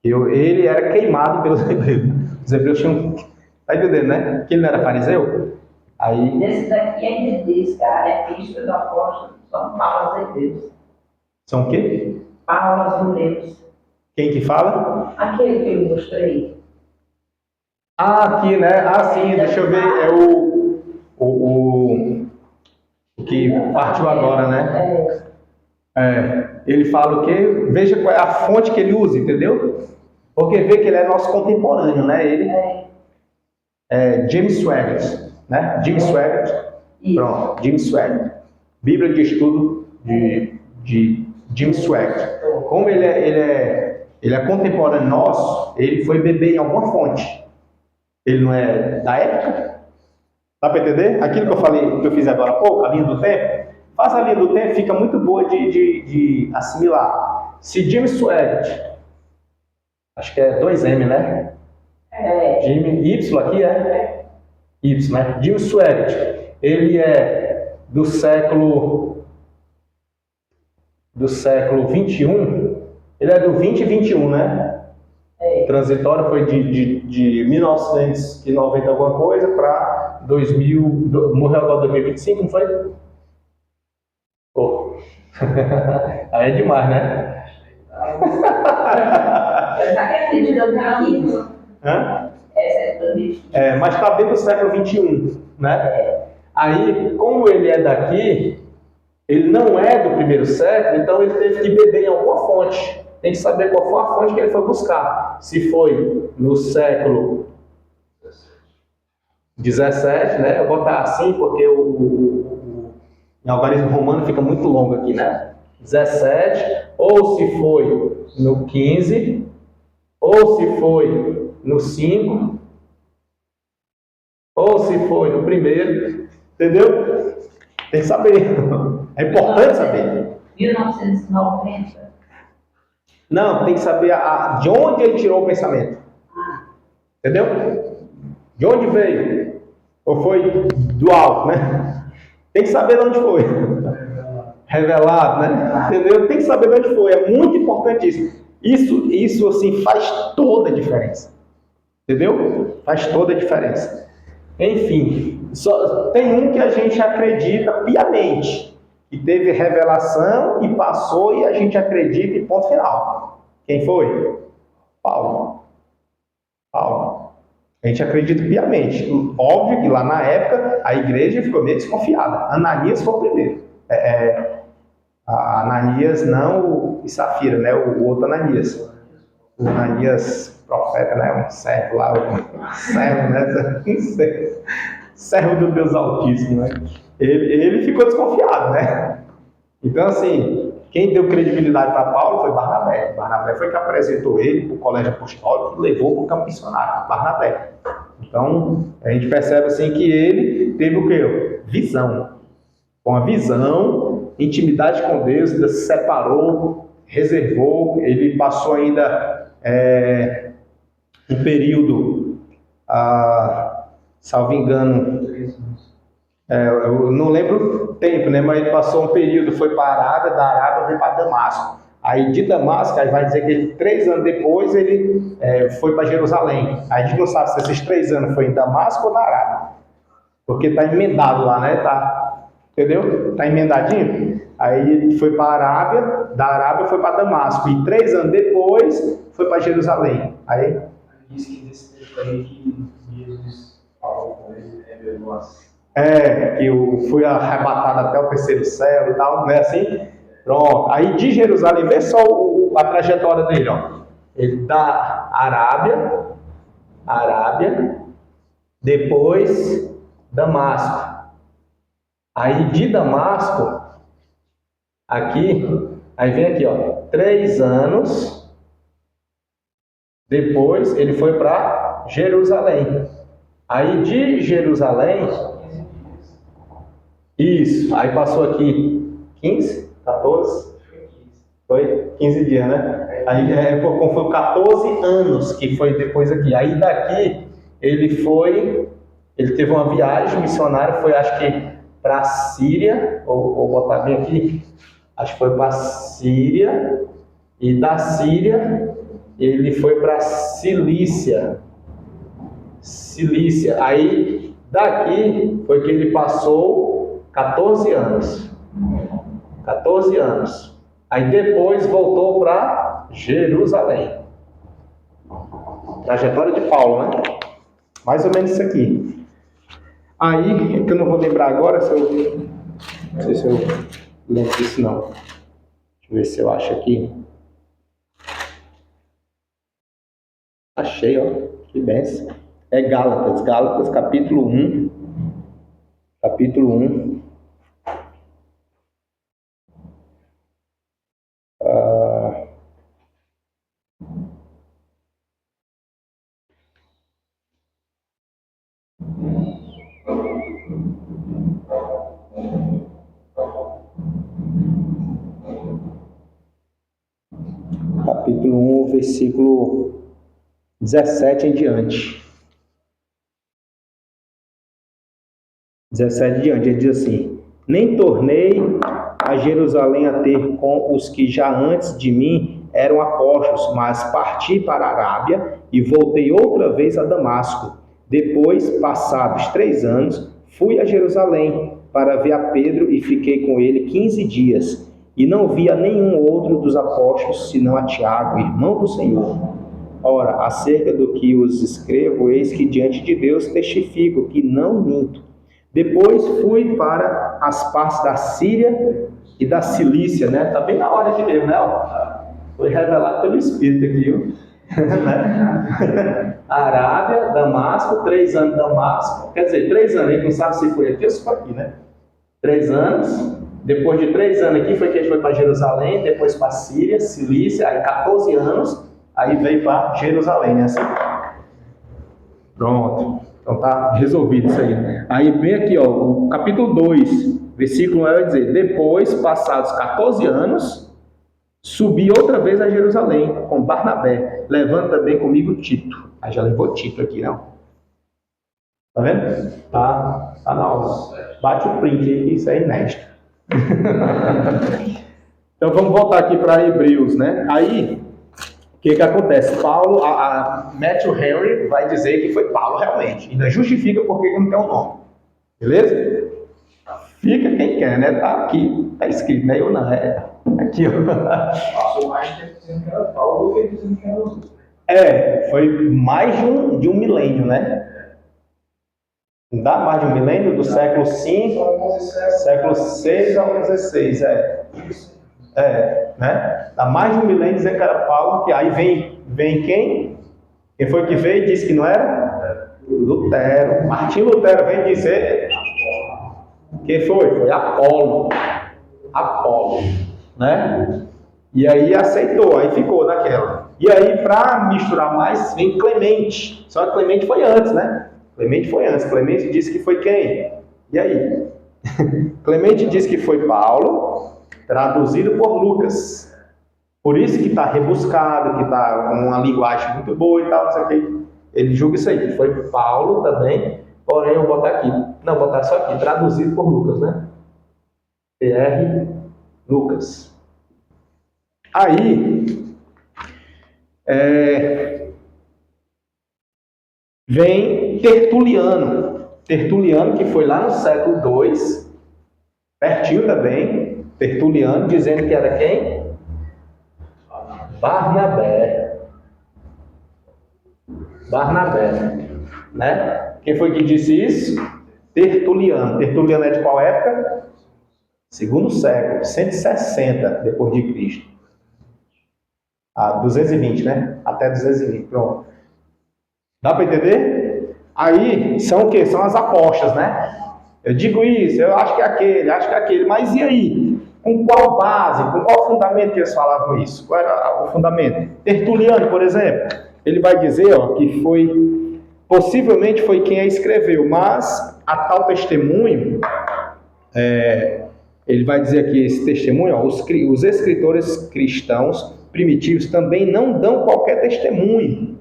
Ele era queimado pelos hebreus. Os hebreus tinham... Está entendendo, né? Que ele não era fariseu? Aí... Nesse daqui ele diz que a epístola do apóstolo são Paulo aos hebreus. São o quê? Paulo aos hebreus. Quem que fala? Aquele que eu mostrei. Aqui, né? Sim, deixa eu ver. É o que partiu agora, né? Ele fala o quê? Veja qual é a fonte que ele usa, entendeu? Porque vê que ele é nosso contemporâneo, né? Ele James Swaggart, né? James Swaggart. Pronto, James Swaggart. Bíblia de Estudo de James Swaggart. Como ele é contemporâneo nosso, ele foi beber em alguma fonte. Ele não é da época. Dá para entender? Aquilo que eu falei, que eu fiz agora há pouco, a linha do tempo, faz a linha do tempo, fica muito boa de assimilar. Se James Swaggart, acho que é 2M, né? Y aqui Y, né? James Swaggart, ele é do século 21, ele é do 20 e 21, né? Transitório foi de 1990 alguma coisa para 2000, morreu agora em 2025, não foi? Aí é demais, né? Mas está dentro do século 21, né? Aí, como ele é daqui, ele não é do primeiro século, então ele teve que beber em alguma fonte. Tem que saber qual foi a fonte que ele foi buscar. Se foi no século 17, né? Eu vou botar assim porque em algarismo romano fica muito longo aqui, né? 17, ou se foi no 15, ou se foi no 5, ou se foi no primeiro, entendeu? Tem que saber. É importante saber. 1990. Não, tem que saber de onde ele tirou o pensamento. Entendeu? De onde veio? Ou foi do alto, né? Tem que saber de onde foi. Revelado, né? Entendeu? Tem que saber de onde foi. É muito importante isso. Isso assim, faz toda a diferença. Entendeu? Faz toda a diferença. Enfim, só tem um que a gente acredita piamente. Que teve revelação e passou e a gente acredita e ponto final. Quem foi? Paulo. A gente acredita piamente. Óbvio que lá na época a igreja ficou meio desconfiada. Ananias foi o primeiro. A Ananias não e Safira, né? O outro Ananias. O Ananias profeta, né? Um servo lá, servo, né? Servo do Deus Altíssimo, né? Ele ficou desconfiado, né? Então, assim, Quem deu credibilidade para Paulo foi Barnabé. Barnabé foi que apresentou ele para o colégio apostólico e levou para o campo missionário, Barnabé. Então, a gente percebe assim que ele teve o quê? Visão. Com a visão, intimidade com Deus, Deus se separou, reservou, ele passou ainda um período, salvo engano, eu não lembro o tempo, né? Mas ele passou um período, foi para a Arábia, da Arábia veio para Damasco. Aí de Damasco, aí vai dizer que ele, 3 anos depois, ele foi para Jerusalém. Aí a gente não sabe se esses 3 anos foi em Damasco ou na Arábia. Porque está emendado lá, né? Entendeu? Está emendadinho. Aí ele foi para a Arábia, da Arábia foi para Damasco. E 3 anos depois, foi para Jerusalém. Aí Diz que nesse tempo aí que Jesus falou com ele, revelou as... que eu fui arrebatado até o 3º céu e tal, não é assim? Pronto. Aí de Jerusalém, vê só a trajetória dele, ó. Ele da Arábia, depois Damasco. Aí de Damasco, aqui, aí vem aqui, ó, 3 anos. Depois ele foi para Jerusalém. Aí de Jerusalém, isso, aí passou aqui 15, 14, foi 15 dias, né? Aí foi 14 anos que foi depois aqui. Aí daqui ele teve uma viagem missionária, foi acho que para a Síria, ou botar bem aqui, acho que foi para a Síria, e da Síria ele foi para Cilícia. Aí daqui foi que ele passou 14 anos. 14 anos. Aí depois voltou para Jerusalém. Trajetória de Paulo, né? Mais ou menos isso aqui. Aí, que eu não vou lembrar agora, não sei se eu lembro disso não. Deixa eu ver se eu acho aqui. Achei, ó. Que benção. É Gálatas, capítulo 1. Capítulo 1. Capítulo 1, versículo 17 em diante. 17 em diante, ele diz assim: nem tornei a Jerusalém a ter com os que já antes de mim eram apóstolos, mas parti para a Arábia e voltei outra vez a Damasco. Depois, passados 3 anos, fui a Jerusalém para ver a Pedro e fiquei com ele 15 dias. E não vi a nenhum outro dos apóstolos, senão a Tiago, irmão do Senhor. Ora, acerca do que os escrevo, eis que diante de Deus testifico que não minto. Depois fui para as partes da Síria e da Cilícia, né? Tá bem na hora aqui mesmo, né? Foi revelado pelo Espírito aqui, viu? Arábia, Damasco, 3 anos em Damasco. Quer dizer, 3 anos, a gente não sabe se foi aqui ou se foi aqui, né? 3 anos. Depois de 3 anos aqui, foi que a gente foi para Jerusalém, depois para Síria, Cilícia, aí 14 anos, aí veio para Jerusalém, né? Assim. Pronto. Então tá resolvido isso aí. Aí vem aqui, ó, o capítulo 2, versículo 1 vai dizer: depois, passados 14 anos, subi outra vez a Jerusalém com Barnabé, levando também comigo Tito. Aí já levou Tito aqui, não? Tá vendo? Tá na aula. Bate o print aí, que isso é inédito. Então vamos voltar aqui para Hebreus, né? Aí, o que acontece? Paulo, Matthew Henry vai dizer que foi Paulo realmente. Ainda justifica porque não tem o nome. Beleza? Fica quem quer, né? Tá aqui, tá escrito, né? Eu não, aqui, ó. Passou mais tempo dizendo que era Paulo do que dizendo que era outro. Foi mais de um milênio, né? Não dá mais de um milênio? Do século V, século VI ao XVI, né? Dá mais de um milênio dizer que era Paulo, que aí vem quem? Quem foi que veio e disse que não era? Lutero. Martim Lutero veio dizer. Quem foi? Foi Apolo. né? E aí aceitou, aí ficou naquela. E aí, para misturar mais, vem Clemente. Só que Clemente foi antes, né? Clemente foi antes. Clemente disse que foi quem? E aí? Clemente diz que foi Paulo, traduzido por Lucas. Por isso que está rebuscado, que está com uma linguagem muito boa e tal, não sei o que. Ele julga isso aí, que foi Paulo também, porém eu vou botar aqui. Não, vou botar só aqui, traduzido por Lucas, né? PR Lucas. Aí, vem Tertuliano. Tertuliano, que foi lá no século II, pertinho também, Tertuliano, dizendo que era quem? Barnabé. Barnabé, né? Quem foi que disse isso? Tertuliano. Tertuliano é de qual época? Segundo século, 160 depois de Cristo. 220, né? Até 220, pronto. Dá para entender? Aí, são o quê? São as apostas, né? Eu digo isso, eu acho que é aquele, mas e aí? Com qual base, com qual fundamento que eles falavam isso? Qual era o fundamento? Tertuliano, por exemplo, ele vai dizer que possivelmente foi quem a escreveu, mas a tal testemunho, ele vai dizer aqui, esse testemunho, os escritores cristãos primitivos também não dão qualquer testemunho.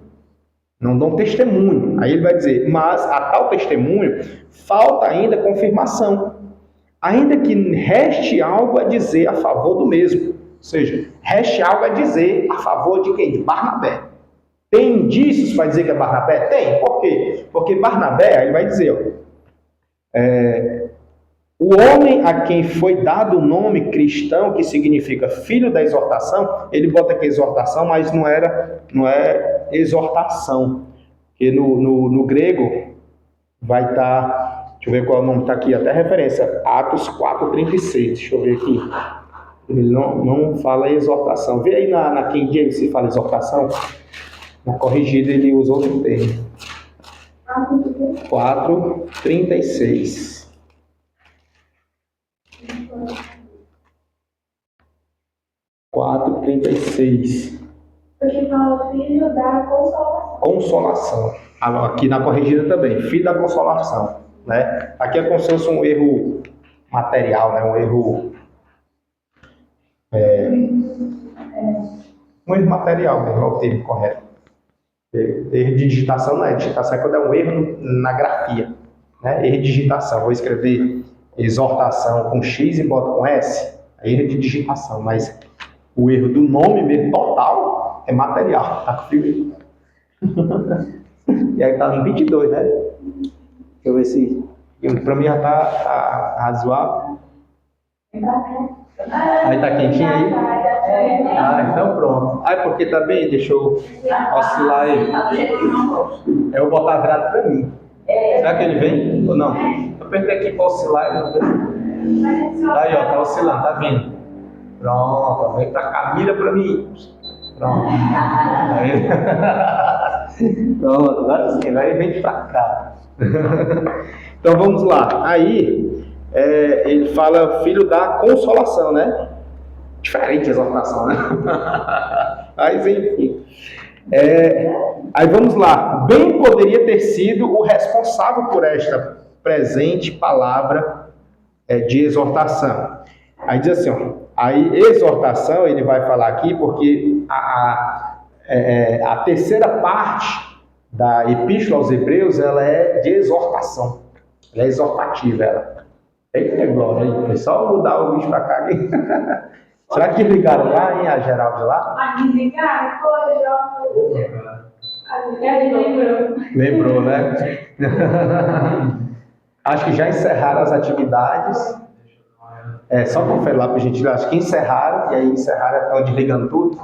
Não dão testemunho. Aí ele vai dizer, mas a tal testemunho falta ainda confirmação. Ainda que reste algo a dizer a favor do mesmo. Ou seja, reste algo a dizer a favor de quem? De Barnabé. Tem indícios para dizer que é Barnabé? Tem. Por quê? Porque Barnabé, ele vai dizer, o homem a quem foi dado o nome cristão, que significa filho da exortação, ele bota aqui exortação, mas não é exortação. Porque no grego vai estar, deixa eu ver qual nome está aqui, até referência, Atos 4,36, deixa eu ver aqui. Ele não fala exortação. Vê aí na King James se fala exortação. Na corrigida ele usa outro termo. 4,36. Porque fala filho da consolação. Consolação. Aqui na corrigida também, filho da consolação, né? Aqui é como se fosse um erro material, né? Um erro material, mesmo, é o termo correto. Erro de digitação não é digitação, é quando é um erro na grafia, né? Erro de digitação, vou escrever exortação com X e boto com S, é erro de digitação, mas o erro do nome mesmo, total, é material, tá comigo? E aí tá em 22, né? Deixa eu ver se... Pra mim já tá razoável. Aí tá quentinho aí? Então pronto. Porque tá bem, deixa eu oscilar aí. Eu vou botar virado pra mim. Será que ele vem ou não? Eu apertei aqui pra oscilar e não vem. Aí ó, tá oscilando, tá vindo. Pronto, vem pra cá, mira pra mim. Pronto. Aí. Pronto, agora sim, aí vem pra cá. Então vamos lá. Aí ele fala filho da consolação, né? Diferente a exortação, né? Mas enfim. Aí vamos lá. Bem poderia ter sido o responsável por esta presente palavra de exortação. Aí diz assim, aí exortação ele vai falar aqui porque a terceira parte da Epístola aos Hebreus, ela é de exortação. Ela é exortativa, ela. Eita, glória aí. Foi só mudar o bicho pra cá aqui. Será que ligaram lá, hein, a Geraldo lá? Ligaram, foi, Lembrou, né? Acho que já encerraram as atividades. Só confere lá pra gente. Acho que encerraram, e aí encerraram, estão desligando tudo.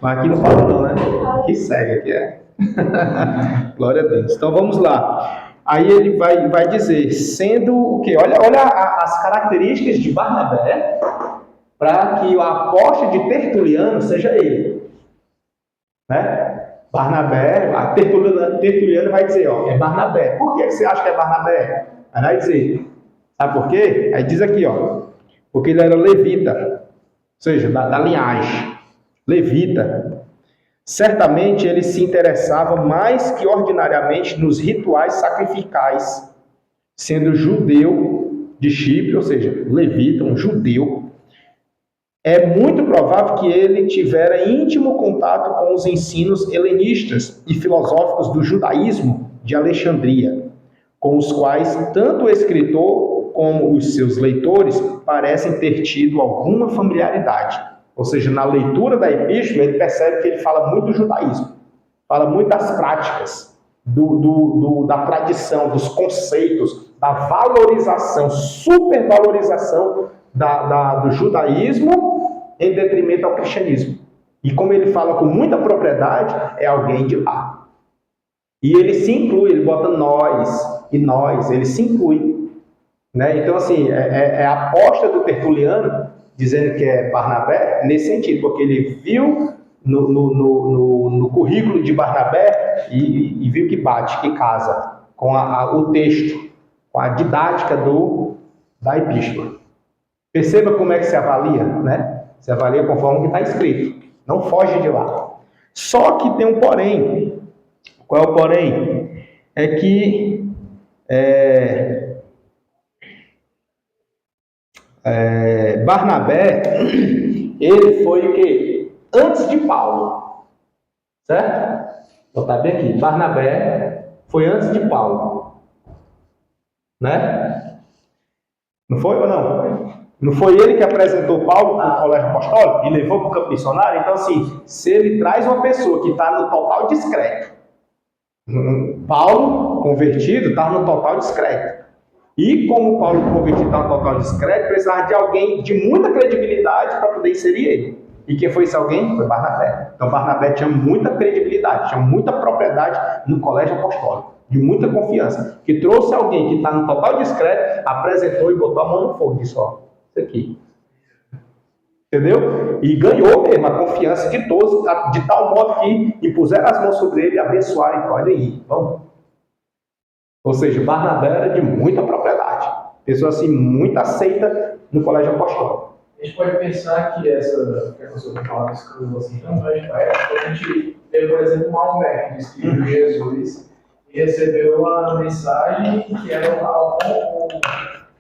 Mas aqui não fala não, né? Aqui segue, aqui Glória a Deus. Então vamos lá. Aí ele vai dizer, sendo o quê? Olha as características de Barnabé para que o apóstolo de Tertuliano seja ele. Né? Barnabé, Tertuliano vai dizer, é Barnabé. Por que você acha que é Barnabé? Aí vai dizer, sabe por quê? Aí diz aqui, porque ele era levita, ou seja, da linhagem levita. Certamente ele se interessava mais que ordinariamente nos rituais sacrificais, sendo judeu de Chipre, ou seja, levita, um judeu. É muito provável que ele tivera íntimo contato com os ensinos helenistas e filosóficos do judaísmo de Alexandria, com os quais tanto o escritor como os seus leitores parecem ter tido alguma familiaridade. Ou seja, na leitura da epístola, ele percebe que ele fala muito do judaísmo, fala muito das práticas, da tradição, dos conceitos, da valorização, supervalorização do judaísmo em detrimento ao cristianismo. E como ele fala com muita propriedade, é alguém de lá. E ele se inclui, ele bota nós e nós, ele se inclui. Né? Então, assim, é a aposta do Tertuliano, dizendo que é Barnabé, nesse sentido, porque ele viu no currículo de Barnabé e viu que bate, que casa com o texto, com a didática da epístola. Perceba como é que se avalia, né? Se avalia conforme o que está escrito. Não foge de lá. Só que tem um porém. Qual é o porém? É que Barnabé, ele foi o quê? Antes de Paulo. Certo? Vou botar bem aqui. Barnabé foi antes de Paulo. Né? Não foi ou não? Não foi ele que apresentou Paulo para o colégio apostólico e levou para o campo missionário? Então, assim, se ele traz uma pessoa que está no total discreto, Paulo, convertido, estava no total discreto. E como Paulo convertido estava no total discreto, precisava de alguém de muita credibilidade para poder inserir ele. E quem foi esse alguém? Foi Barnabé. Então, Barnabé tinha muita credibilidade, tinha muita propriedade no colégio apostólico, de muita confiança, que trouxe alguém que está no total discreto, apresentou e botou a mão no fogo, disse, ó, isso aqui. Entendeu? E ganhou mesmo a confiança de todos, de tal modo que impuseram as mãos sobre ele e abençoaram, então, olha aí, vamos. Ou seja, Barnabé era de muita propriedade, pessoa assim, muito aceita no colégio apostólico. A gente pode pensar que essa que a pessoa fala escândalo assim tão grande para ela, a gente vê, por exemplo, Maomé, que diz que viu Jesus e recebeu uma mensagem que era um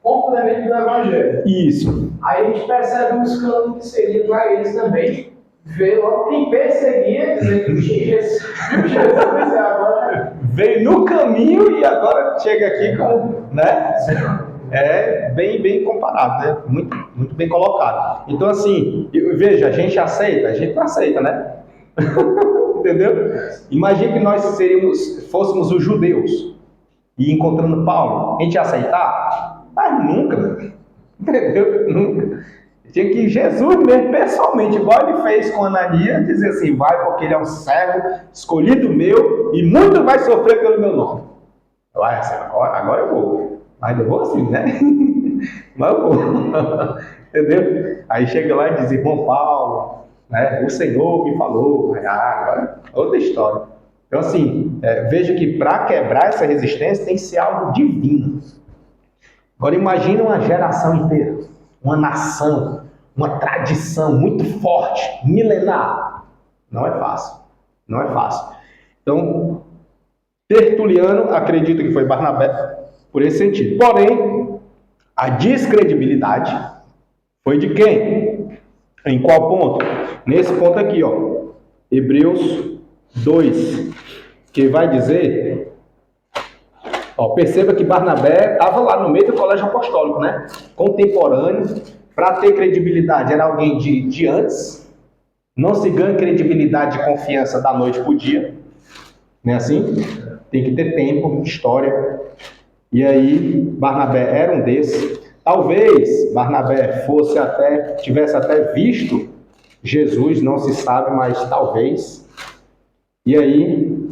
complemento do Evangelho. Isso. Aí a gente percebe um escândalo que seria para eles também. Vê logo quem perseguia, dizendo que Jesus e agora veio no caminho e agora chega aqui com, né? É bem comparado, né? Muito bem colocado. Então, assim, veja, a gente aceita? A gente não aceita, né? Entendeu? Imagina que nós fôssemos os judeus e encontrando Paulo, a gente ia aceitar? Mas nunca, entendeu? Nunca. Tinha que Jesus mesmo, pessoalmente, igual ele fez com Ananias, dizer assim, vai porque ele é um servo escolhido meu e muito vai sofrer pelo meu nome. Vai, assim, agora eu vou. Mas eu vou assim, né? Mas eu vou. Entendeu? Aí chega lá e diz, irmão Paulo, né? O Senhor me falou. Agora, outra história. Então, assim, veja que para quebrar essa resistência tem que ser algo divino. Agora, imagine uma geração inteira, uma nação, uma tradição muito forte, milenar. Não é fácil. Não é fácil. Então, Tertuliano acredita que foi Barnabé por esse sentido. Porém, a descredibilidade foi de quem? Em qual ponto? Nesse ponto aqui, ó. Hebreus 2, que vai dizer... Ó, perceba que Barnabé estava lá no meio do colégio apostólico, né? Contemporâneo. Para ter credibilidade, era alguém de antes. Não se ganha credibilidade e confiança da noite para o dia. Não é assim? Tem que ter tempo, história. E aí, Barnabé era um desses. Talvez Barnabé tivesse até visto Jesus, não se sabe, mas talvez. E aí,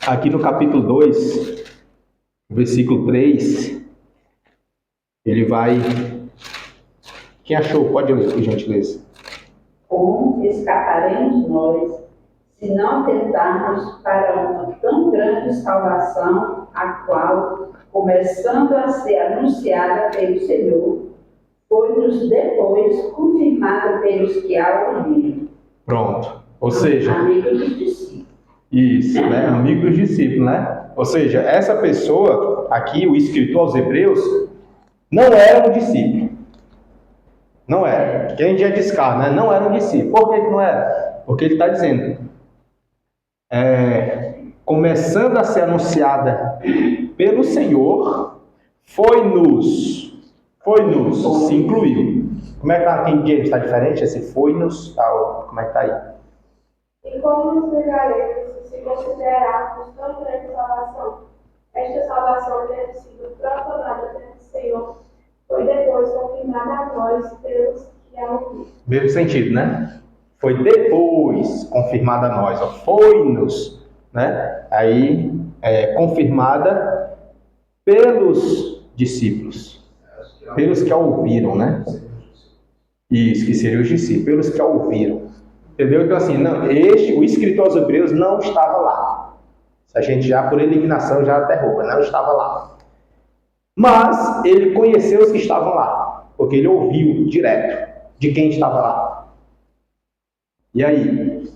aqui no capítulo 2, versículo 3, ele vai... Quem achou? Pode ler, por gentileza. Como escaparemos nós, se não tentarmos para uma tão grande salvação, a qual, começando a ser anunciada pelo Senhor, foi-nos depois confirmada pelos que a ouviram. Pronto. Ou seja, Amigos dos discípulos. isso, né? Amigo dos discípulos, né? Ou seja, essa pessoa aqui, o escritor aos Hebreus, não era um discípulo. Não era. Que a gente já descarta, né? Não era um discípulo. Por que que não era? Porque ele está dizendo, começando a ser anunciada pelo Senhor, foi-nos, se incluiu. Como é que está aqui em James? Está diferente? Esse foi-nos, tal, como é que está aí? E como nos ligaremos se considerarmos tão grande salvação? Esta salvação, tendo sido proclamada pelo Senhor, foi depois confirmada a nós pelos que a ouviram. Mesmo sentido, né? Foi depois confirmada a nós, ó, foi-nos, né? Aí, confirmada pelos discípulos, pelos que a ouviram, né? Isso, que seriam os discípulos, pelos que a ouviram. Entendeu? Então, assim, não, o escritor aos Hebreus não estava lá. A gente já, por eliminação, já derruba, não estava lá. Mas ele conheceu os que estavam lá, porque ele ouviu direto de quem estava lá. E aí?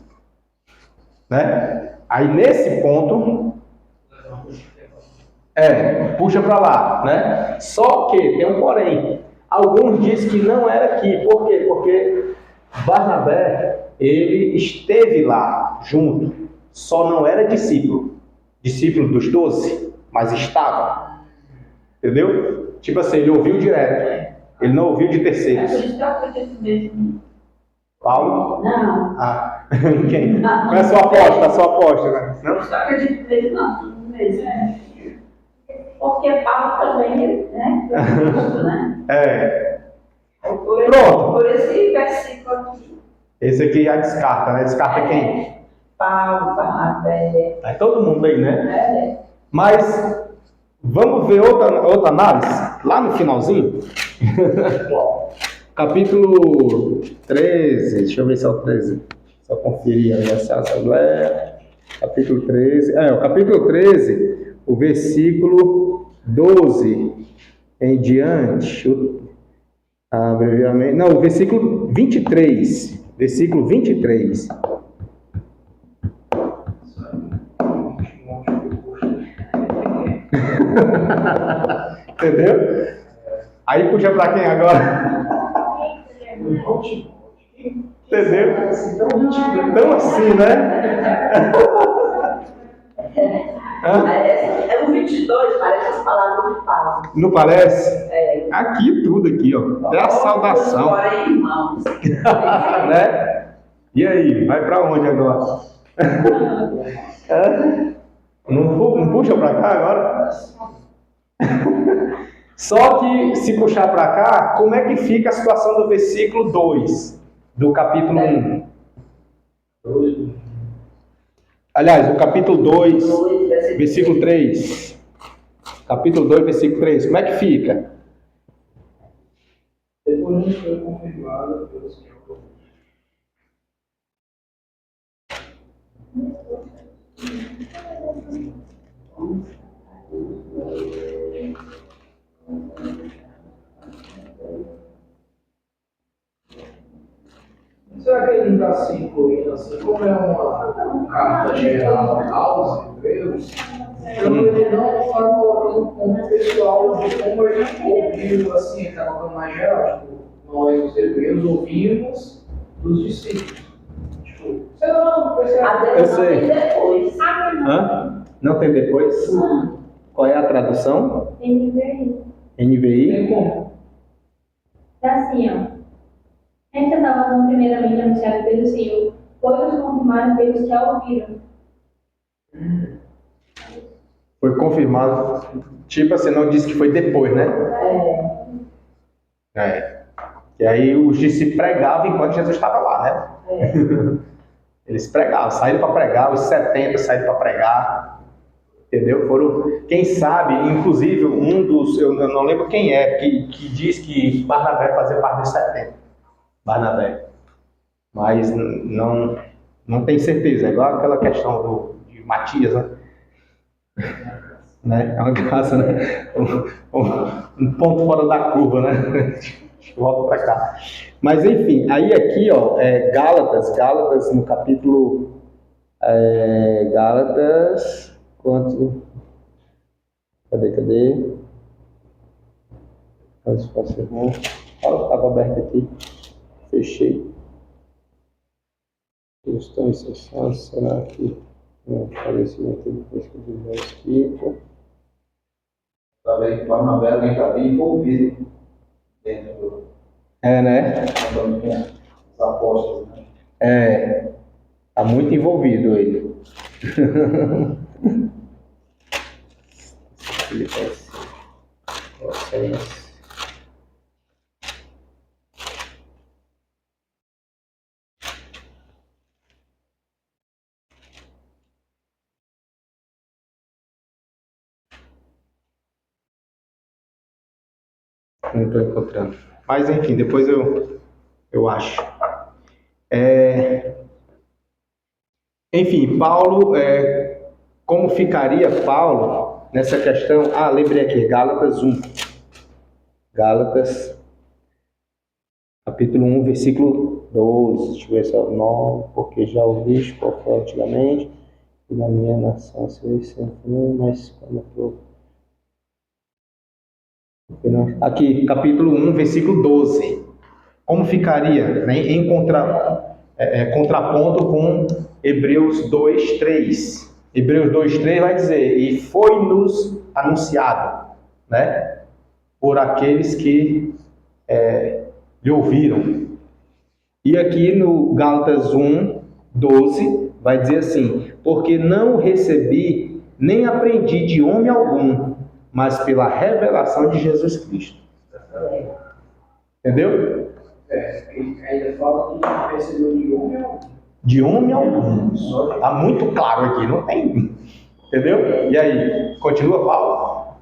Né? Aí, nesse ponto, puxa para lá, né? Só que tem um porém. Alguns dizem que não era aqui. Por quê? Porque Barnabé, ele esteve lá junto, só não era discípulo dos 12, mas estava. Entendeu? Tipo assim, ele ouviu direto, ele não ouviu de terceiros. Por isso que eu acredito mesmo. Paulo? Não. Ah, quem? Qual é a sua aposta? A sua aposta, né? Não? Eu só acredito mesmo, não, tudo mesmo. Porque Paulo também, né? Pronto. Por esse versículo aqui. Esse aqui já descarta, né? Descarta quem? Paulo, Barnabé. É todo mundo aí, né? Mas vamos ver outra análise lá no finalzinho. Capítulo 13, deixa eu ver se é o 13. Só conferir ali essa Assembleia. Capítulo 13. O capítulo 13, o versículo 12 em diante. Abreviamente. Não, o versículo 23. Versículo 23. Entendeu? Aí puxa pra quem agora? Entendeu? Então assim, né? É o 22, parece as palavras de Paulo. Não parece? Aqui tudo aqui, ó. Até a saudação. Agora, irmãos. Né? E aí, vai pra onde agora? Não puxa pra cá agora? Só que, se puxar para cá, como é que fica a situação do versículo 2 do capítulo 1? Aliás, o capítulo 2, versículo 3. Capítulo 2, versículo 3. Como é que fica? Depois nos foi confirmado pelos que a ouviram. Será que ele não está se incluindo assim, como é uma carta geral aos Hebreus? Então ele não está colocando como pessoal de como ele ouviu, assim, ele está colocando mais geral. Tipo, nós, os Hebreus, ouvimos dos discípulos. Tipo, sei lá, Eu sei. Depois. Não tem depois? Qual é a tradução? NVI. NVI? tem como. É assim, ó. Esta salvação primeiramente anunciada pelo Senhor, foi-nos confirmada pelos que a ouviram. Foi confirmado. Tipo assim, não disse que foi depois, né? E aí os discípulos pregavam enquanto Jesus estava lá, né? Eles pregavam, saíram para pregar, os 70 saíram para pregar. Entendeu? Foram, quem sabe, inclusive, um dos, eu não lembro quem é, que diz que Barnabé fazia parte dos 70. Barnabé. Mas não tem certeza. É igual aquela questão de Matias, né? É uma graça, né? Um ponto fora da curva, né? Volto para cá. Mas enfim, aí aqui, ó, Gálatas no capítulo Gálatas, quanto? Cadê? Caso faça erro. Estava aberto aqui. Fechei. Estou em sessão, será que o falecimento depois que eu fizer aqui? Talvez que Barnabé alguém está bem envolvido dentro do. Né? Contando com os apóstolos, né? Tá muito envolvido ele. Não estou encontrando. Mas enfim, depois eu acho. Enfim, Paulo, como ficaria Paulo nessa questão? Lembrei aqui, Gálatas 1. Gálatas, capítulo 1, versículo 12. Deixa eu ver se é o 9, porque já ouvi qual foi antigamente, e na minha nação se sempre, mas quando eu aqui, capítulo 1, versículo 12. Como ficaria, né, em contraponto com Hebreus 2:3. Hebreus 2:3 vai dizer: e foi-nos anunciado, né, por aqueles que lhe ouviram. E aqui no Gálatas 1:12 vai dizer assim: porque não recebi nem aprendi de homem algum, mas pela revelação de Jesus Cristo. Entendeu? Ainda fala que não recebeu de homem algum. De homem algum. Está muito claro aqui, não tem. Entendeu? E aí, continua, Paulo?